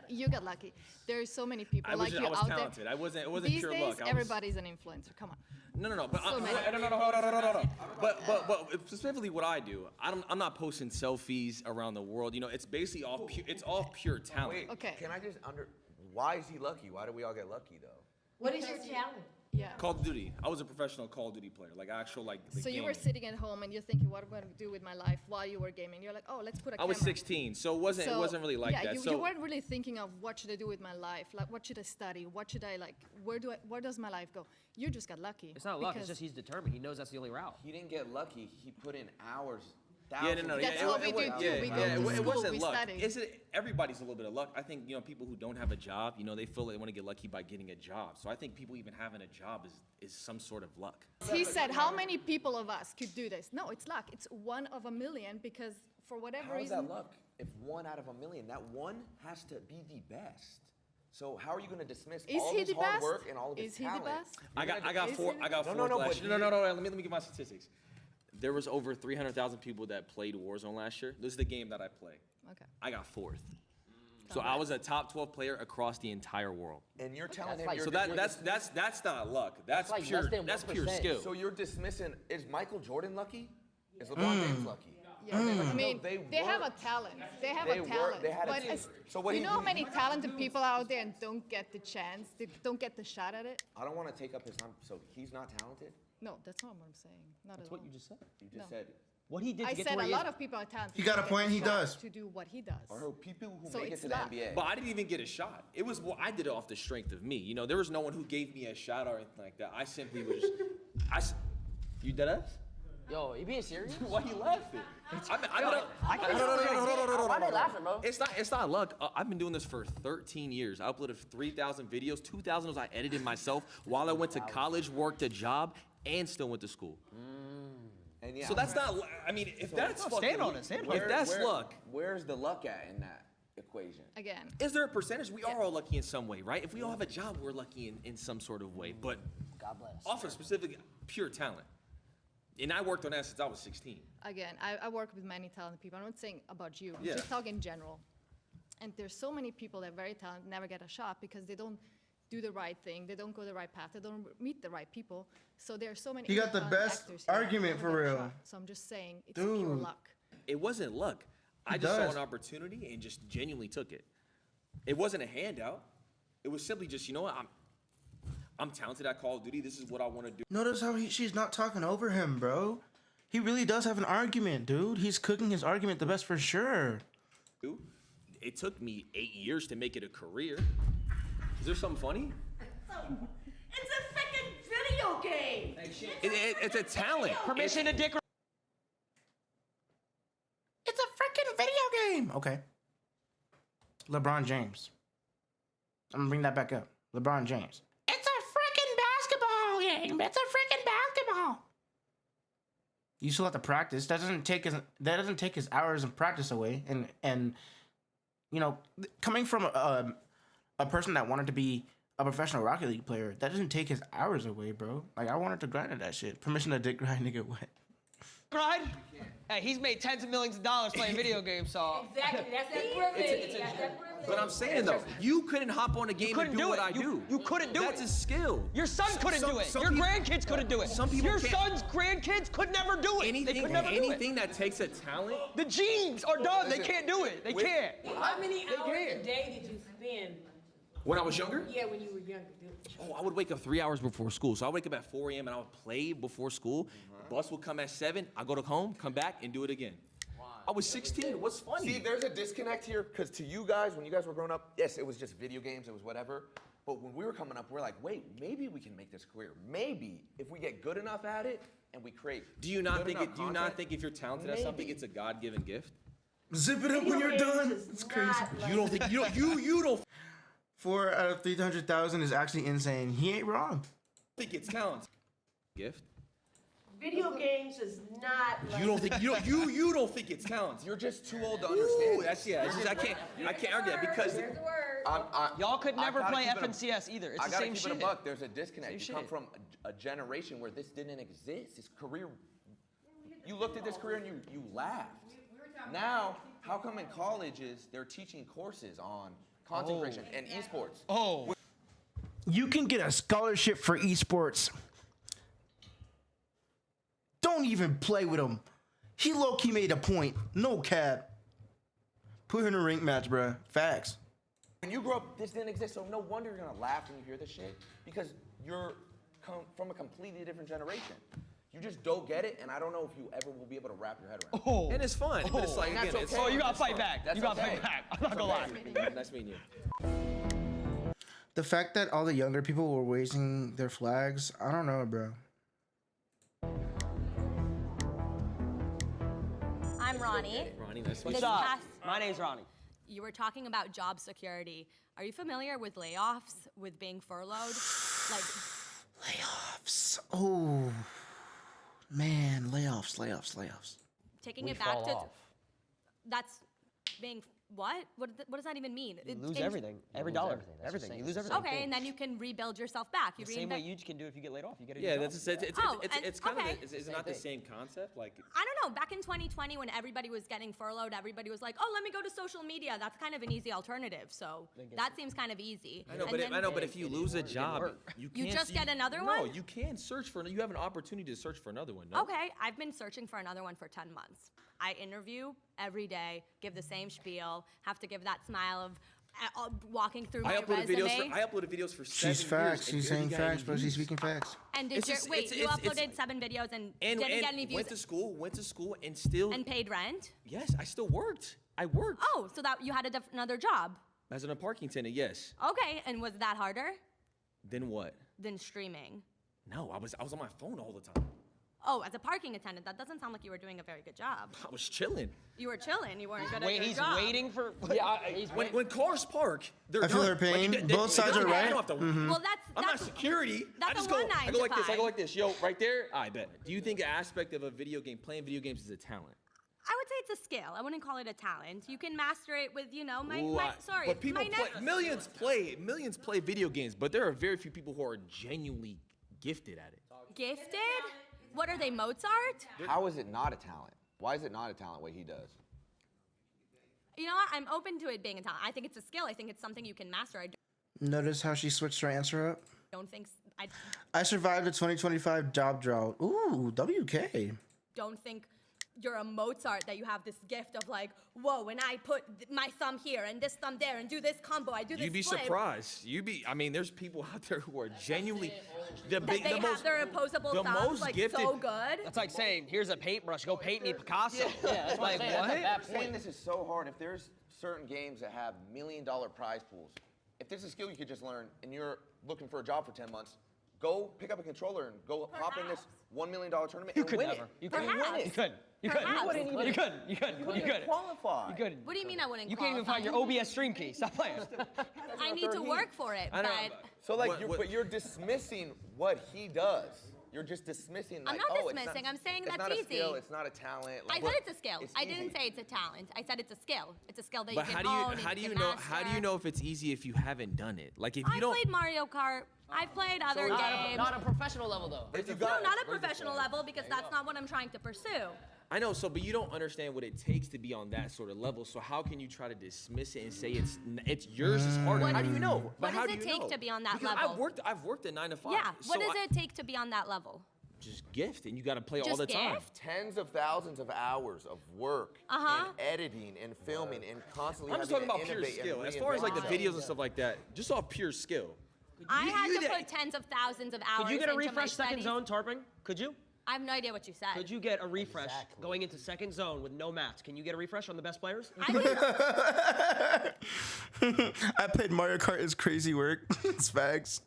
[SPEAKER 6] You got lucky. There's so many people
[SPEAKER 12] I was
[SPEAKER 6] like
[SPEAKER 12] just-
[SPEAKER 6] you
[SPEAKER 12] I was
[SPEAKER 6] out
[SPEAKER 12] talented.
[SPEAKER 6] there.
[SPEAKER 12] It wasn't
[SPEAKER 6] These
[SPEAKER 12] pure
[SPEAKER 6] days,
[SPEAKER 12] luck. I was-
[SPEAKER 6] everybody's an influencer. Come on.
[SPEAKER 12] No. But
[SPEAKER 6] So many.
[SPEAKER 12] no. Hold on. But specifically, what I do, I'm not posting selfies around the world. You know, it's basically all pure talent.
[SPEAKER 3] Wait,
[SPEAKER 6] Okay.
[SPEAKER 3] can I just why is he lucky? Why do we all get lucky though?
[SPEAKER 18] What is your talent?
[SPEAKER 6] Yeah.
[SPEAKER 12] Call of Duty. I was a professional Call of Duty player, like actual like. The
[SPEAKER 6] So you were
[SPEAKER 12] gaming.
[SPEAKER 6] sitting at home and you're thinking, what am I going to do with my life while you were gaming? You're like, oh, let's put a
[SPEAKER 12] I
[SPEAKER 6] camera.
[SPEAKER 12] was 16, so it wasn't really like
[SPEAKER 6] yeah,
[SPEAKER 12] that.
[SPEAKER 6] you weren't really thinking of what should I do with my life, like what should I study, what should I like, where does my life go? You just got lucky.
[SPEAKER 20] It's not luck. It's
[SPEAKER 6] because-
[SPEAKER 20] just he's determined. He knows that's the only route.
[SPEAKER 3] He didn't get lucky. He put in hours.
[SPEAKER 12] Yeah, no.
[SPEAKER 6] That's
[SPEAKER 12] yeah,
[SPEAKER 6] what we
[SPEAKER 12] it,
[SPEAKER 6] do
[SPEAKER 12] it,
[SPEAKER 6] too.
[SPEAKER 12] yeah,
[SPEAKER 6] We go
[SPEAKER 12] yeah,
[SPEAKER 6] to
[SPEAKER 12] it
[SPEAKER 6] school,
[SPEAKER 12] wasn't
[SPEAKER 6] we
[SPEAKER 12] luck.
[SPEAKER 6] study.
[SPEAKER 12] Everybody's a little bit of luck. I think people who don't have a job, they feel they want to get lucky by getting a job. So I think people even having a job is some sort of luck.
[SPEAKER 6] He said, how many people of us could do this? No, it's luck. It's 1 of a million because for whatever
[SPEAKER 3] How is
[SPEAKER 6] reason.
[SPEAKER 3] that luck? If 1 out of a million, that one has to be the best. So how are you going to dismiss
[SPEAKER 6] Is
[SPEAKER 3] all
[SPEAKER 6] he
[SPEAKER 3] his
[SPEAKER 6] the
[SPEAKER 3] hard
[SPEAKER 6] best?
[SPEAKER 3] work and all of his
[SPEAKER 6] Is he the
[SPEAKER 3] talent?
[SPEAKER 6] best?
[SPEAKER 12] I got
[SPEAKER 6] Is
[SPEAKER 12] four.
[SPEAKER 6] it?
[SPEAKER 12] I got
[SPEAKER 3] No,
[SPEAKER 12] four.
[SPEAKER 3] no,
[SPEAKER 12] last
[SPEAKER 3] but
[SPEAKER 12] year. No. Let me give my statistics. There was over 300,000 people that played Warzone last year. This is the game that I play.
[SPEAKER 6] Okay.
[SPEAKER 12] I got 4th. So I was a top 12 player across the entire world.
[SPEAKER 3] And you're telling
[SPEAKER 14] That's
[SPEAKER 3] him
[SPEAKER 14] like-
[SPEAKER 3] you're
[SPEAKER 12] So that's not luck. That's
[SPEAKER 14] like
[SPEAKER 12] pure
[SPEAKER 14] less than
[SPEAKER 12] that's pure
[SPEAKER 14] 1%.
[SPEAKER 12] skill.
[SPEAKER 3] So you're dismissing, is Michael Jordan lucky? Is LeBron James lucky?
[SPEAKER 6] Yeah, I mean,
[SPEAKER 3] they
[SPEAKER 6] they have a
[SPEAKER 3] worked.
[SPEAKER 6] talent. They have
[SPEAKER 3] They
[SPEAKER 6] a
[SPEAKER 3] worked.
[SPEAKER 6] talent.
[SPEAKER 3] They had a
[SPEAKER 6] but
[SPEAKER 3] team.
[SPEAKER 6] as-
[SPEAKER 3] So what
[SPEAKER 6] you
[SPEAKER 3] he
[SPEAKER 6] know how
[SPEAKER 3] did-
[SPEAKER 6] many talented people out there and don't get the chance, they don't get the shot at it?
[SPEAKER 3] I don't want to take up his time. So he's not talented?
[SPEAKER 6] No, that's not what I'm saying. Not
[SPEAKER 20] That's
[SPEAKER 6] at
[SPEAKER 20] what
[SPEAKER 6] all.
[SPEAKER 20] you just said.
[SPEAKER 3] You just
[SPEAKER 6] No.
[SPEAKER 3] said
[SPEAKER 20] What he did
[SPEAKER 6] I
[SPEAKER 20] to get
[SPEAKER 6] said
[SPEAKER 20] to where
[SPEAKER 6] a
[SPEAKER 20] he
[SPEAKER 6] lot
[SPEAKER 20] is.
[SPEAKER 6] of people are talented.
[SPEAKER 1] He got a
[SPEAKER 6] don't
[SPEAKER 1] point,
[SPEAKER 6] get
[SPEAKER 1] he
[SPEAKER 6] the shot
[SPEAKER 1] does.
[SPEAKER 6] To do what he does.
[SPEAKER 3] I heard people who
[SPEAKER 6] So
[SPEAKER 3] make it
[SPEAKER 6] it's
[SPEAKER 3] to the
[SPEAKER 6] luck.
[SPEAKER 3] NBA.
[SPEAKER 12] But I didn't even get a shot. It was I did it off the strength of me. There was no one who gave me a shot or anything like that. I simply was. You dead ass?
[SPEAKER 14] Yo, you being serious?
[SPEAKER 12] Why you laughing?
[SPEAKER 14] I can't Why they laughing, bro?
[SPEAKER 12] It's not luck. I've been doing this for 13 years. I uploaded 3,000 videos. 2,000 of those I edited myself while I went to college, worked a job, and still went to school.
[SPEAKER 3] And yeah,
[SPEAKER 12] So that's not. I mean, if that's fucking,
[SPEAKER 20] stand on it, stand on
[SPEAKER 12] if
[SPEAKER 20] it.
[SPEAKER 12] that's luck,
[SPEAKER 3] Where's the luck at in that equation?
[SPEAKER 6] Again,
[SPEAKER 12] is there a percentage? We are all lucky in some way, right? If we all have a job, we're lucky in some sort of way. But
[SPEAKER 14] God bless.
[SPEAKER 12] off of specific pure talent. And I worked on that since I was 16.
[SPEAKER 6] again, I work with many talented people. I'm not saying about you. I'm
[SPEAKER 12] Yeah.
[SPEAKER 6] just talking in general. And there's so many people that are very talented, never get a shot because they don't do the right thing. They don't go the right path. They don't meet the right people. So there are so many.
[SPEAKER 1] He got the
[SPEAKER 6] talented
[SPEAKER 1] best
[SPEAKER 6] actors here that
[SPEAKER 1] argument
[SPEAKER 6] never
[SPEAKER 1] for
[SPEAKER 6] get a
[SPEAKER 1] real.
[SPEAKER 6] shot. So I'm just saying it's pure
[SPEAKER 1] Dude.
[SPEAKER 6] luck.
[SPEAKER 12] It wasn't luck. I
[SPEAKER 1] He
[SPEAKER 12] just saw
[SPEAKER 1] does.
[SPEAKER 12] an opportunity and just genuinely took it. It wasn't a handout. It was simply just, you know what? I'm talented at Call of Duty. This is what I want to do.
[SPEAKER 1] Notice how she's not talking over him, bro. He really does have an argument, dude. He's cooking his argument the best for sure.
[SPEAKER 12] It took me 8 years to make it a career. Is there something funny?
[SPEAKER 5] It's a freaking video game.
[SPEAKER 12] It's a talent.
[SPEAKER 4] Permission to dick.
[SPEAKER 1] It's a freaking video game. Okay. LeBron James. I'm gonna bring that back up. LeBron James. It's a freaking basketball game. It's a freaking basketball. You still have to practice. That doesn't take his hours of practice away. And you know, coming from a person that wanted to be a professional Rocket League player, that doesn't take his hours away, bro. Like, I wanted to grind at that shit. Permission to dick grind, nigga, what?
[SPEAKER 20] Grind? Hey, he's made tens of millions of dollars playing video games, so.
[SPEAKER 17] Exactly, that's that privilege.
[SPEAKER 12] But I'm saying though, you couldn't hop on a game and do what I do.
[SPEAKER 20] You couldn't do it.
[SPEAKER 12] That's a skill.
[SPEAKER 20] Your son couldn't do it. Your grandkids couldn't do it.
[SPEAKER 12] Some people
[SPEAKER 20] Your
[SPEAKER 12] can't.
[SPEAKER 20] son's grandkids could never do it. They could never do it.
[SPEAKER 12] Anything that takes a talent.
[SPEAKER 20] The genes are done. They can't do it. They can't.
[SPEAKER 10] How many hours a day did you spend?
[SPEAKER 12] When I was younger?
[SPEAKER 10] Yeah, when you were younger.
[SPEAKER 12] Oh, I would wake up 3 hours before school. So I wake up at 4 a.m. and I would play before school. Bus would come at 7. I go to home, come back, and do it again. I was 16. What's funny?
[SPEAKER 3] See, there's a disconnect here, because to you guys, when you guys were growing up, yes, it was just video games, it was whatever. But when we were coming up, we're like, wait, maybe we can make this career. Maybe if we get good enough at it and we create.
[SPEAKER 12] Do you not think
[SPEAKER 3] content,
[SPEAKER 12] if you're talented at something, it's a God-given gift?
[SPEAKER 1] Zip it up when you're done. It's crazy.
[SPEAKER 12] You don't think you don't
[SPEAKER 1] 4 out of 300,000 is actually insane. He ain't wrong.
[SPEAKER 12] think it's talent? Gift?
[SPEAKER 5] Video games is not like
[SPEAKER 12] You don't think you don't think it's talent?
[SPEAKER 3] You're just too old to understand.
[SPEAKER 12] That's it's just, I can't argue that because
[SPEAKER 20] Y'all could never
[SPEAKER 3] I gotta
[SPEAKER 20] play
[SPEAKER 3] keep it a-
[SPEAKER 20] FNCS either. It's
[SPEAKER 3] I
[SPEAKER 20] the
[SPEAKER 3] gotta
[SPEAKER 20] same
[SPEAKER 3] keep
[SPEAKER 20] shit.
[SPEAKER 3] it a buck. There's a disconnect.
[SPEAKER 20] Same
[SPEAKER 3] You come
[SPEAKER 20] shit.
[SPEAKER 3] from a generation where this didn't exist. His career. You looked at this career and you laughed. Now, how come in colleges they're teaching courses on content creation and esports?
[SPEAKER 20] Oh.
[SPEAKER 1] You can get a scholarship for esports. Don't even play with him. He low-key made a point. No cap. Put her in a rank match, bruh. Facts.
[SPEAKER 3] When you grow up, this didn't exist, so no wonder you're gonna laugh when you hear this shit, because you're from a completely different generation. You just don't get it, and I don't know if you ever will be able to wrap your head around it.
[SPEAKER 20] Oh.
[SPEAKER 12] And it's fun, but it's like,
[SPEAKER 3] And
[SPEAKER 12] again,
[SPEAKER 3] that's
[SPEAKER 12] it's
[SPEAKER 3] okay.
[SPEAKER 20] Oh, you gotta
[SPEAKER 3] That's
[SPEAKER 20] fight
[SPEAKER 3] fun.
[SPEAKER 20] back.
[SPEAKER 3] That's
[SPEAKER 20] You gotta
[SPEAKER 3] okay.
[SPEAKER 20] fight back. I'm not gonna lie.
[SPEAKER 12] Nice meeting you.
[SPEAKER 1] The fact that all the younger people were raising their flags, I don't know, bro.
[SPEAKER 7] I'm Ronnie.
[SPEAKER 12] Ronnie, nice to meet
[SPEAKER 7] This
[SPEAKER 12] you.
[SPEAKER 7] past-
[SPEAKER 20] My name's Ronnie.
[SPEAKER 7] You were talking about job security. Are you familiar with layoffs, with being furloughed? Like,
[SPEAKER 1] Layoffs. Oh, man. Layoffs.
[SPEAKER 7] taking
[SPEAKER 20] We
[SPEAKER 7] it back
[SPEAKER 20] fall
[SPEAKER 7] to...
[SPEAKER 20] off.
[SPEAKER 7] That's being... What? What does that even mean?
[SPEAKER 20] You lose everything. Every dollar. Everything. You lose everything.
[SPEAKER 7] Okay, and then you can rebuild yourself back. You
[SPEAKER 20] The same way
[SPEAKER 7] reinvent-
[SPEAKER 20] you can do if you get laid off. You get a
[SPEAKER 12] Yeah,
[SPEAKER 20] new
[SPEAKER 12] that's
[SPEAKER 20] job.
[SPEAKER 12] it's kind
[SPEAKER 7] okay.
[SPEAKER 12] of is it not the same concept? Like
[SPEAKER 7] I don't know. Back in 2020, when everybody was getting furloughed, everybody was like, "Oh, let me go to social media. That's kind of an easy alternative." So that seems kind of easy.
[SPEAKER 12] I know,
[SPEAKER 7] And then-
[SPEAKER 12] but if you lose a job, you
[SPEAKER 7] You
[SPEAKER 12] can't
[SPEAKER 7] just get another
[SPEAKER 12] No,
[SPEAKER 7] one?
[SPEAKER 12] you can search for. You have an opportunity to search for another one. No?
[SPEAKER 7] Okay, I've been searching for another one for 10 months. I interview every day, give the same spiel, have to give that smile of walking through my
[SPEAKER 12] I uploaded
[SPEAKER 7] resume.
[SPEAKER 12] videos for 7
[SPEAKER 1] She's facts.
[SPEAKER 12] years.
[SPEAKER 1] She's saying facts, bro. She's speaking facts.
[SPEAKER 7] And did
[SPEAKER 12] It's
[SPEAKER 7] you
[SPEAKER 12] just-
[SPEAKER 7] wait?
[SPEAKER 12] it's-
[SPEAKER 7] You
[SPEAKER 12] it's-
[SPEAKER 7] uploaded 7 videos and,
[SPEAKER 12] And
[SPEAKER 7] didn't get any views
[SPEAKER 12] went to school, and still.
[SPEAKER 7] and paid rent.
[SPEAKER 12] Yes, I still worked. I worked
[SPEAKER 7] Oh, so that you had another job.
[SPEAKER 12] as a parking attendant. Yes.
[SPEAKER 7] Okay, and was that harder
[SPEAKER 12] Then what?
[SPEAKER 7] than streaming?
[SPEAKER 12] No, I was on my phone all the time.
[SPEAKER 7] Oh, as a parking attendant, that doesn't sound like you were doing a very good job.
[SPEAKER 12] I was chilling.
[SPEAKER 7] You were chilling. You weren't good
[SPEAKER 20] Wait,
[SPEAKER 7] at your
[SPEAKER 20] he's
[SPEAKER 7] job.
[SPEAKER 20] waiting for.
[SPEAKER 12] When cars park, they're
[SPEAKER 1] I feel
[SPEAKER 12] done.
[SPEAKER 1] her pain. Both sides are
[SPEAKER 12] I
[SPEAKER 1] right.
[SPEAKER 12] don't have to-
[SPEAKER 1] Mhm.
[SPEAKER 7] Well, that's
[SPEAKER 12] I'm not security.
[SPEAKER 7] that's
[SPEAKER 12] I just
[SPEAKER 7] a
[SPEAKER 12] go.
[SPEAKER 7] one
[SPEAKER 12] I
[SPEAKER 7] 9
[SPEAKER 12] go
[SPEAKER 7] to
[SPEAKER 12] like this. I
[SPEAKER 7] 5.
[SPEAKER 12] go like this. Yo, right there. I bet. Do you think the aspect of playing video games is a talent?
[SPEAKER 7] I would say it's a skill. I wouldn't call it a talent. You can master it with,
[SPEAKER 12] Ooh,
[SPEAKER 7] sorry,
[SPEAKER 12] But people
[SPEAKER 7] my next,
[SPEAKER 12] millions play video games, but there are very few people who are genuinely gifted at it.
[SPEAKER 7] gifted. What are they, Mozart?
[SPEAKER 3] How is it not a talent? Why is it not a talent what he does?
[SPEAKER 7] You know what? I'm open to it being a talent. I think it's a skill. I think it's something you can master. I
[SPEAKER 1] Notice how she switched her answer up?
[SPEAKER 7] don't think
[SPEAKER 1] I survived the 2025 job drought. Ooh, WK.
[SPEAKER 7] don't think you're a Mozart, that you have this gift of like, whoa, when I put my thumb here and this thumb there and do this combo, I do this
[SPEAKER 12] You'd be
[SPEAKER 7] flip.
[SPEAKER 12] surprised. I mean, there's people out there who are genuinely
[SPEAKER 7] That they have their opposable
[SPEAKER 12] the
[SPEAKER 7] thumbs
[SPEAKER 12] most
[SPEAKER 7] like
[SPEAKER 12] gifted-
[SPEAKER 7] so good.
[SPEAKER 20] That's like saying, here's a paintbrush, go paint me Picasso.
[SPEAKER 3] Yeah,
[SPEAKER 20] It's like, what?
[SPEAKER 3] I'm saying this is so hard. If there's certain games that have $1 million prize pools, if this is a skill you could just learn and you're looking for a job for 10 months, go pick up a controller and go hop in this $1 million tournament and win it.
[SPEAKER 20] You couldn't.
[SPEAKER 3] Win it.
[SPEAKER 20] You couldn't. You couldn't.
[SPEAKER 7] Perhaps.
[SPEAKER 20] You wouldn't even. You couldn't. You couldn't.
[SPEAKER 3] You wouldn't
[SPEAKER 20] You
[SPEAKER 3] even
[SPEAKER 20] couldn't.
[SPEAKER 3] qualify.
[SPEAKER 20] You couldn't.
[SPEAKER 7] What do you mean I wouldn't
[SPEAKER 20] You can't even find your OBS stream key. Stop playing.
[SPEAKER 7] I need to work for it,
[SPEAKER 12] I know,
[SPEAKER 7] but
[SPEAKER 3] So like, but you're dismissing what he does. You're just dismissing like,
[SPEAKER 7] I'm not
[SPEAKER 3] oh,
[SPEAKER 7] dismissing. I'm saying
[SPEAKER 3] it's
[SPEAKER 7] that's
[SPEAKER 3] not a
[SPEAKER 7] easy.
[SPEAKER 3] skill, it's not a talent.
[SPEAKER 7] I
[SPEAKER 3] Like,
[SPEAKER 7] said it's a skill.
[SPEAKER 3] it's
[SPEAKER 7] I
[SPEAKER 3] easy.
[SPEAKER 7] didn't say it's a talent. I said it's a skill. It's a skill that
[SPEAKER 12] But
[SPEAKER 7] you can
[SPEAKER 12] how
[SPEAKER 7] own.
[SPEAKER 12] do you
[SPEAKER 7] and
[SPEAKER 12] know?
[SPEAKER 7] can
[SPEAKER 12] How do you know if it's easy if you haven't done it? Like if you
[SPEAKER 7] I
[SPEAKER 12] don't.
[SPEAKER 7] played Mario Kart. I've played other
[SPEAKER 20] Not
[SPEAKER 7] games.
[SPEAKER 20] a professional level though.
[SPEAKER 7] No, not a professional level because that's not what I'm trying to pursue.
[SPEAKER 12] I know, but you don't understand what it takes to be on that sort of level. So how can you try to dismiss it and say it's yours is harder? How do you know?
[SPEAKER 7] What
[SPEAKER 12] But how
[SPEAKER 7] does
[SPEAKER 12] do
[SPEAKER 7] it
[SPEAKER 12] you
[SPEAKER 7] take
[SPEAKER 12] know?
[SPEAKER 7] to be on that
[SPEAKER 12] Because
[SPEAKER 7] level?
[SPEAKER 12] I've worked at 9 to 5.
[SPEAKER 7] Yeah. What
[SPEAKER 12] so
[SPEAKER 7] does it take to be on that level?
[SPEAKER 12] Just gift, and you got to play all
[SPEAKER 7] Just
[SPEAKER 12] the time.
[SPEAKER 7] gift?
[SPEAKER 3] Tens of thousands of hours of work
[SPEAKER 7] Uh-huh.
[SPEAKER 3] and editing and filming and constantly
[SPEAKER 12] I'm just
[SPEAKER 3] having
[SPEAKER 12] talking
[SPEAKER 3] to
[SPEAKER 12] about pure
[SPEAKER 3] innovate and
[SPEAKER 12] skill. As far as like the
[SPEAKER 3] reinvent
[SPEAKER 12] videos and stuff like that, just off pure skill.
[SPEAKER 7] I had
[SPEAKER 12] you
[SPEAKER 7] to
[SPEAKER 12] did-
[SPEAKER 7] put tens of thousands of hours
[SPEAKER 4] Could you get a
[SPEAKER 7] into my
[SPEAKER 4] refresh second
[SPEAKER 7] studies.
[SPEAKER 4] zone tarping? Could you?
[SPEAKER 7] I have no idea what you said.
[SPEAKER 4] Could you get a refresh going into second zone with no mats? Can you get a refresh on the best players?
[SPEAKER 1] I played Mario Kart. It's crazy work. It's facts.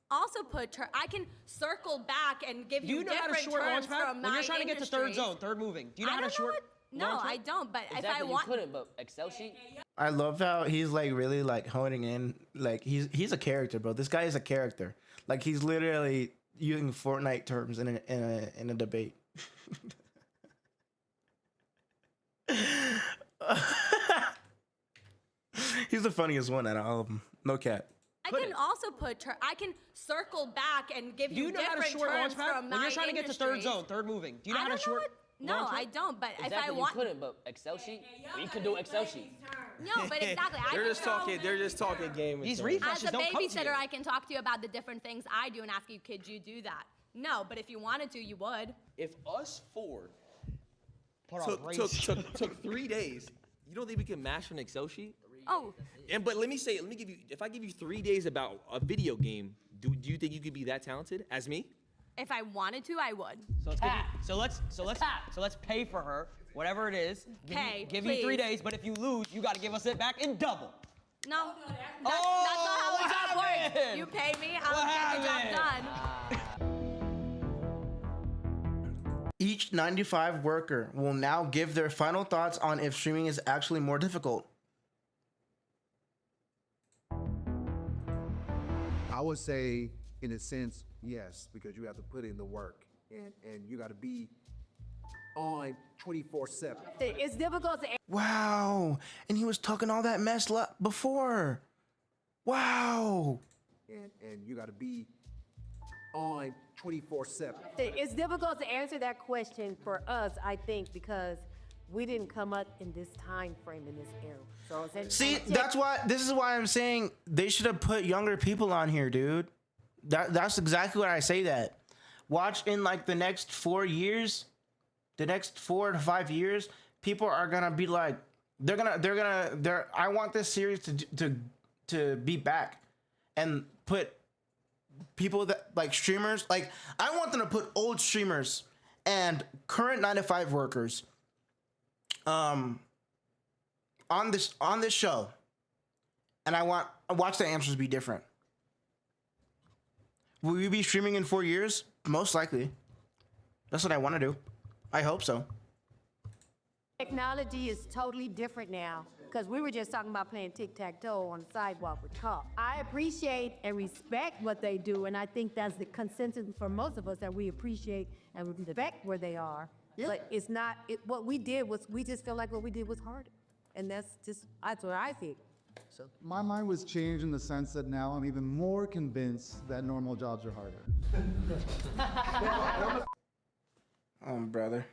[SPEAKER 7] Also put, I can circle back and give
[SPEAKER 4] Do
[SPEAKER 7] you
[SPEAKER 4] you know how to
[SPEAKER 7] different
[SPEAKER 4] short launch
[SPEAKER 7] terms
[SPEAKER 4] pad?
[SPEAKER 7] from
[SPEAKER 4] When
[SPEAKER 7] my
[SPEAKER 4] you're trying to get to third
[SPEAKER 7] industries.
[SPEAKER 4] zone, third moving. Do you know
[SPEAKER 7] I
[SPEAKER 4] how to
[SPEAKER 7] don't know
[SPEAKER 4] short?
[SPEAKER 7] what- No,
[SPEAKER 4] launch
[SPEAKER 7] I
[SPEAKER 4] pad?
[SPEAKER 7] don't, but if
[SPEAKER 20] Exactly,
[SPEAKER 7] I want...
[SPEAKER 20] you couldn't, but Excel sheet.
[SPEAKER 1] I love how he's like really like honing in. Like he's a character, bro. This guy is a character. Like he's literally using Fortnite terms in a debate. He's the funniest one out of all of them. No cap.
[SPEAKER 7] I can also put, I can circle back and give
[SPEAKER 4] Do
[SPEAKER 7] you
[SPEAKER 4] you know how to
[SPEAKER 7] different
[SPEAKER 4] short launch
[SPEAKER 7] terms
[SPEAKER 4] pad?
[SPEAKER 7] from
[SPEAKER 4] When
[SPEAKER 7] my
[SPEAKER 4] you're trying to get to third
[SPEAKER 7] industries.
[SPEAKER 4] zone, third moving. Do you know
[SPEAKER 7] I
[SPEAKER 4] how to
[SPEAKER 7] don't know
[SPEAKER 4] short?
[SPEAKER 7] what- No,
[SPEAKER 4] launch
[SPEAKER 7] I
[SPEAKER 4] it?
[SPEAKER 7] don't, but if I
[SPEAKER 20] Exactly,
[SPEAKER 7] want...
[SPEAKER 20] you couldn't, but Excel sheet. You could do Excel sheet.
[SPEAKER 7] No, but exactly. I
[SPEAKER 12] They're
[SPEAKER 7] can
[SPEAKER 12] just
[SPEAKER 7] go-
[SPEAKER 12] talking. They're just talking game. with
[SPEAKER 4] These
[SPEAKER 12] them.
[SPEAKER 4] refreshes
[SPEAKER 7] As a
[SPEAKER 4] don't come to
[SPEAKER 7] babysitter,
[SPEAKER 4] you.
[SPEAKER 7] I can talk to you about the different things I do and ask you, could you do that? No, but if you wanted to, you would.
[SPEAKER 12] If us four
[SPEAKER 4] Put on race.
[SPEAKER 12] took 3 days, you don't think we can master an Excel sheet?
[SPEAKER 7] Oh,
[SPEAKER 12] But let me give you. If I give you 3 days about a video game, do you think you could be that talented as me?
[SPEAKER 7] if I wanted to, I would.
[SPEAKER 4] So let's pay for her, whatever it is.
[SPEAKER 7] Pay,
[SPEAKER 4] Give you 3
[SPEAKER 7] please.
[SPEAKER 4] days, but if you lose, you got to give us it back in double.
[SPEAKER 7] No, that's not how
[SPEAKER 4] what
[SPEAKER 7] a job works.
[SPEAKER 4] happened?
[SPEAKER 7] You pay me, I'll
[SPEAKER 4] What
[SPEAKER 7] get the job
[SPEAKER 4] happened?
[SPEAKER 7] done.
[SPEAKER 1] Each 95 worker will now give their final thoughts on if streaming is actually more difficult.
[SPEAKER 8] I would say, in a sense, yes, because you have to put in the work and you got to be on 24/7.
[SPEAKER 22] It's difficult to.
[SPEAKER 1] Wow. And he was talking all that mess before. Wow.
[SPEAKER 8] And you got to be on 24/7.
[SPEAKER 22] It's difficult to answer that question for us, I think, because we didn't come up in this time frame in this era. So
[SPEAKER 1] See, this is why I'm saying they should have put younger people on here, dude. That's exactly what I say that. Watch in like the next 4 years, the next 4 to 5 years, people are gonna be like, I want this series to be back and put people that like streamers, like I want them to put old streamers and current 9 to 5 workers on this show, and I watch the answers be different. Will we be streaming in 4 years? Most likely. That's what I want to do. I hope so.
[SPEAKER 22] technology is totally different now, because we were just talking about playing tic-tac-toe on the sidewalk with Carl. I appreciate and respect what they do, and I think that's the consensus for most of us, that we appreciate and respect where they are. But it's not, what we did was, we just feel like what we did was harder. And that's what I think.
[SPEAKER 16] My mind was changed in the sense that now I'm even more convinced that normal jobs are harder.
[SPEAKER 1] Brother.